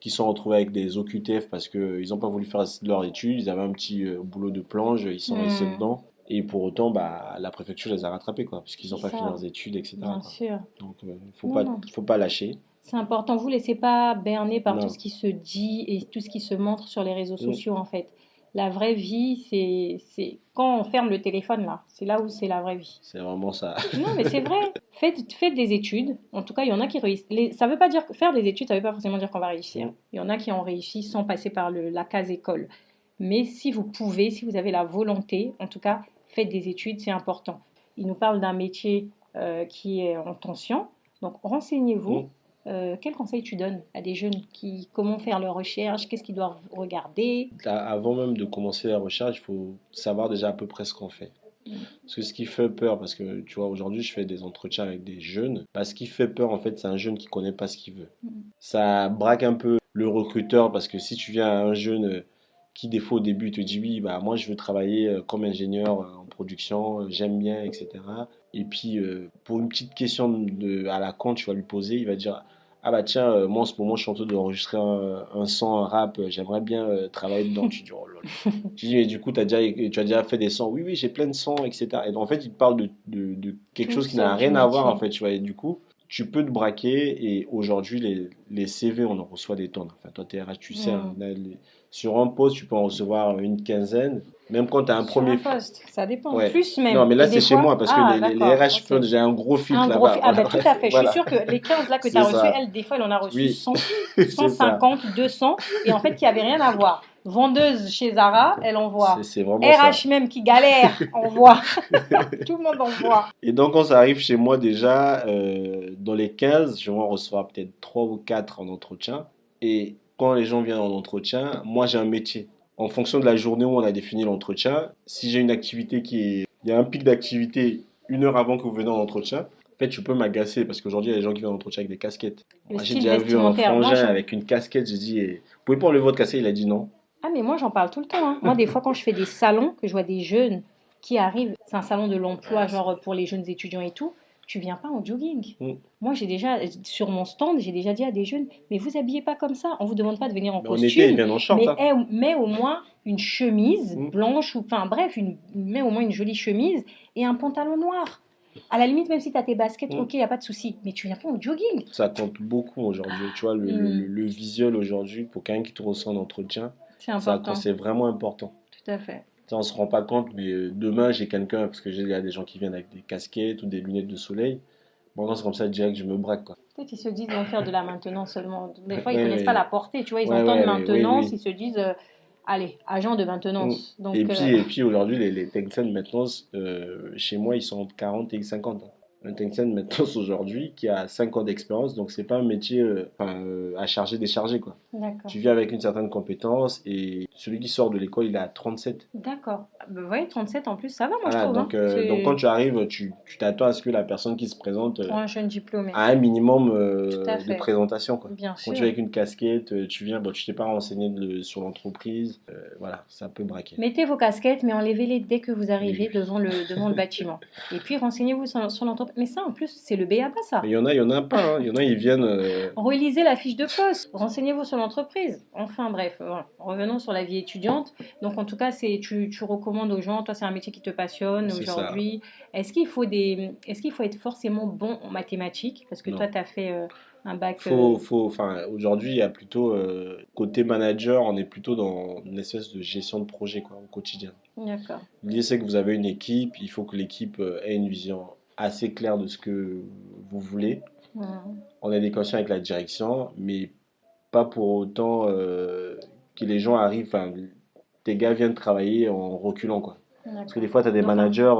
qui se sont retrouvés avec des OQTF parce qu'ils n'ont pas voulu faire leur étude, ils avaient un petit boulot de plonge, ils sont restés Hmm. dedans. Et pour autant, bah, la préfecture les a rattrapés, quoi, puisqu'ils C'est n'ont pas fini ça, leurs études, etc., bien quoi. sûr. Donc, Non, non. faut pas lâcher. C'est important. Vous laissez pas berner par tout Non. ce qui se dit et tout ce qui se montre sur les réseaux Mm. sociaux, en fait. La vraie vie, c'est quand on ferme le téléphone, là. C'est là où c'est la vraie vie. C'est vraiment ça. Non, mais c'est vrai. Faites des études. En tout cas, il y en a qui réussissent. Ça veut pas dire que faire des études, ça veut pas forcément dire qu'on va réussir. Mm. Il y en a qui ont réussi sans passer par la case école. Mais si vous pouvez, si vous avez la volonté, en tout cas, faites des études, c'est important. Il nous parle d'un métier qui est en tension. Donc, renseignez-vous. Mm. Quel conseil tu donnes à des jeunes comment faire leurs recherches, qu'est-ce qu'ils doivent regarder? Avant même de commencer la recherche, il faut savoir déjà à peu près ce qu'on fait. Mm. Parce que ce qui fait peur, parce que tu vois, aujourd'hui, je fais des entretiens avec des jeunes. Bah, ce qui fait peur, en fait, c'est un jeune qui connaît pas ce qu'il veut. Mm. Ça braque un peu le recruteur, parce que si tu viens à un jeune qui, des fois, au début, te dit oui, bah, moi, je veux travailler comme ingénieur en production, j'aime bien, etc. Et puis, pour une petite question à la con, tu vas lui poser, il va dire, ah bah tiens, moi en ce moment je suis en train d'enregistrer un son, un rap, j'aimerais bien travailler dedans. Tu dis, oh là là. Je dis, mais du coup, tu as déjà fait des sons. Oui, oui, j'ai plein de sons, etc. Et donc, en fait, il te parle de quelque Tout chose qui n'a sauf du rien à voir, en métier. fait. Tu vois, et du coup, tu peux te braquer. Et aujourd'hui, les CV, on en reçoit des tonnes. Enfin, toi, t'es RH, tu sais, hein, Mm. sur un poste, tu peux en recevoir une quinzaine. Même quand tu as un Sur premier. un poste, ça dépend. Ouais. Plus Non, même. mais là, Et c'est des chez fois, moi, parce que ah, les d'accord, RH font ok. déjà un gros Un filtre gros là-bas. Ah Voilà. ben tout à fait. Je suis Voilà. sûre que les 15 là que tu C'est as reçus, ça. elle, des fois, elle en a reçu Oui, 100, c'est ça. 150, 200, et en fait, qui avait rien à voir. Vendeuse chez Zara, elle envoie. C'est vraiment ça. RH même qui galère, envoie. Tout le monde envoie. Et donc, quand ça arrive chez moi, déjà, dans les 15, je vais en recevoir peut-être 3 ou 4 en entretien. Et quand les gens viennent en entretien, moi, j'ai un métier. En fonction de la journée où on a défini l'entretien, si j'ai une activité qui est. Il y a un pic d'activité 1 heure avant que vous venez en entretien, en fait, tu peux m'agacer parce qu'aujourd'hui, il y a des gens qui viennent en entretien avec des casquettes. Le Moi, j'ai style déjà vu un vestimentaire. frangin avec une casquette, j'ai dit, vous pouvez pas enlever votre casquette? Il a dit non. Ah, mais moi, j'en parle tout le temps, hein. Moi, des fois, quand je fais des salons, que je vois des jeunes qui arrivent, c'est un salon de l'emploi, Ah, genre pour les jeunes étudiants et tout, tu viens pas en jogging. Mm. Moi, j'ai déjà, sur mon stand, j'ai déjà dit à des jeunes, mais vous habillez pas comme ça. On vous demande pas de venir en Mais en été, ils costume, viennent en short, hein. mais au moins une chemise Mm. blanche, ou enfin bref, mais au moins une jolie chemise et un pantalon noir. À la limite, même si tu as tes baskets, Mm. ok, il n'y a pas de souci, mais tu viens pas en jogging. Ça compte beaucoup aujourd'hui. Tu vois, Mm. le visuel aujourd'hui, pour quelqu'un qui te reçoit en entretien, C'est important, c'est vraiment important. tout à fait. Ça, on se rend pas compte, mais demain, j'ai quelqu'un, parce que il y a des gens qui viennent avec des casquettes ou des lunettes de soleil. Moi, quand c'est comme ça, direct, je me braque, quoi. Peut-être ils se disent ils vont faire de la maintenance seulement. Des fois, ils Ouais, connaissent pas ouais, la portée, tu vois, ils ouais, entendent oui, maintenance, oui. ils se disent allez, agent de Mm. maintenance. Et Donc, puis, et puis aujourd'hui, les techniciens de maintenance, chez moi, ils sont entre 40 et 50 ans. un technicien de maintenance aujourd'hui qui a 5 ans d'expérience, donc c'est pas un métier à charger, décharger, quoi. D'accord. Tu viens avec une certaine compétence et celui qui sort de l'école, il est à 37. D'accord. Vous voyez, 37 en plus, ça va, moi, je Voilà, trouve. donc, C'est donc quand tu arrives, tu t'attends à ce que la personne qui se présente pour un jeune diplômé. a un minimum Tout à de fait. présentation, quoi. Bien Quand sûr. tu viens avec une casquette, tu viens, bon, tu t'es pas renseigné sur l'entreprise, voilà, ça peut braquer. Mettez vos casquettes, mais enlevez-les dès que vous arrivez Oui. devant le bâtiment. Et puis, renseignez-vous sur l'entreprise. Mais ça, en plus, c'est le b.a.-ba, ça. Mais il y en a pas, hein. Il y en a, ils viennent. Relisez la fiche de poste, renseignez-vous sur l'entreprise. Enfin bref, voilà. Revenons sur la vie étudiante. Donc en tout cas, tu recommandes aux gens, toi c'est un métier qui te passionne C'est aujourd'hui. Est-ce qu'il faut être forcément bon en mathématiques? Parce que Non. toi tu as fait un bac. Enfin, aujourd'hui, il y a plutôt côté manager, on est plutôt dans une espèce de gestion de projet, quoi, au quotidien. D'accord. L'idée, c'est que vous avez une équipe, il faut que l'équipe ait une vision assez claire de ce que vous voulez, en adéquation avec la direction, mais pas pour autant que les gens arrivent, enfin, tes gars viennent travailler en reculant, quoi. Parce que des fois, tu as des Donc, managers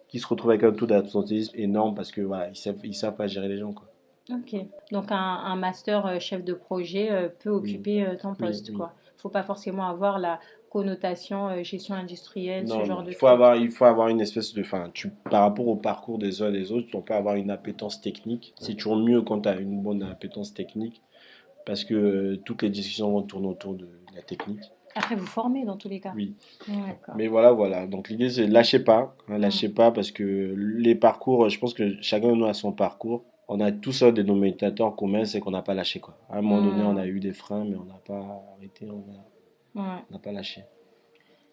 qui se retrouvent avec un taux d'absentéisme énorme parce que voilà, ils savent pas gérer les gens, quoi. Ok. Donc un master chef de projet peut occuper ton Oui, poste, oui. quoi. Il faut pas forcément avoir la connotation gestion industrielle, ce Non, genre non, de truc. il faut avoir une espèce de, enfin, par rapport au parcours des uns et des autres, on peut avoir une appétence technique. C'est toujours mieux quand tu as une bonne appétence technique parce que toutes les discussions vont tourner autour de la technique. Après, vous formez dans tous les cas. Oui. D'accord. Mais voilà. Donc l'idée c'est lâchez pas, hein, lâchez pas parce que les parcours, je pense que chacun de nous a son parcours. On a tous un dénominateur commun, c'est qu'on n'a pas lâché, quoi. À un moment donné, on a eu des freins, mais on n'a pas arrêté, on n'a pas lâché.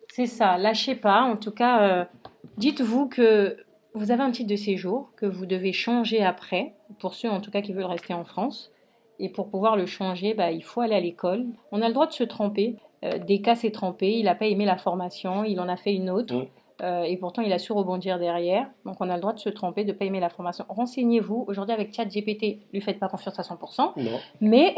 C'est ça, lâchez pas. En tout cas, dites-vous que vous avez un titre de séjour que vous devez changer après, pour ceux en tout cas qui veulent rester en France. Et pour pouvoir le changer, bah, il faut aller à l'école. On a le droit de se tromper. Descartes s'est trompé, il n'a pas aimé la formation, il en a fait une autre. Et pourtant, il a su rebondir derrière. Donc, on a le droit de se tromper, de ne pas aimer la formation. Renseignez-vous. Aujourd'hui, avec ChatGPT, lui faites pas confiance à 100%. Non. Mais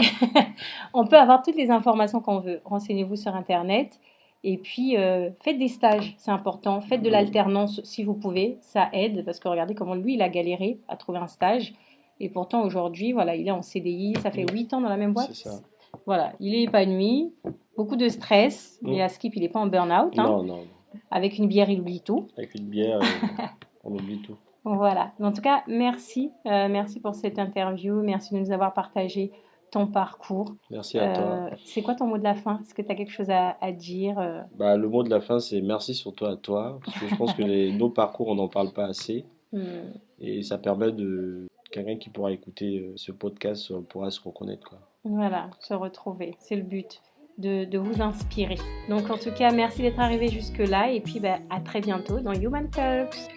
on peut avoir toutes les informations qu'on veut. Renseignez-vous sur Internet. Et puis, faites des stages, c'est important. Faites de l'alternance si vous pouvez. Ça aide parce que regardez comment lui, il a galéré à trouver un stage. Et pourtant, aujourd'hui, voilà, il est en CDI. Ça fait 8 ans dans la même boîte. C'est ça. Voilà, il est épanoui. Beaucoup de stress. Mais à Skip, il n'est pas en burn-out. Non, non. Avec une bière, il oublie tout. Avec une bière, on oublie tout. Voilà. En tout cas, merci. Merci pour cette interview. Merci de nous avoir partagé ton parcours. Merci à toi. C'est quoi ton mot de la fin? Est-ce que tu as quelque chose à dire? Le mot de la fin, c'est merci surtout à toi. Parce que je pense que nos parcours, on n'en parle pas assez. Et ça permet de... Quelqu'un qui pourra écouter ce podcast pourra se reconnaître, quoi. Voilà, se retrouver. C'est le but. De vous inspirer. Donc en tout cas, merci d'être arrivé jusque-là et puis à très bientôt dans Human Talks.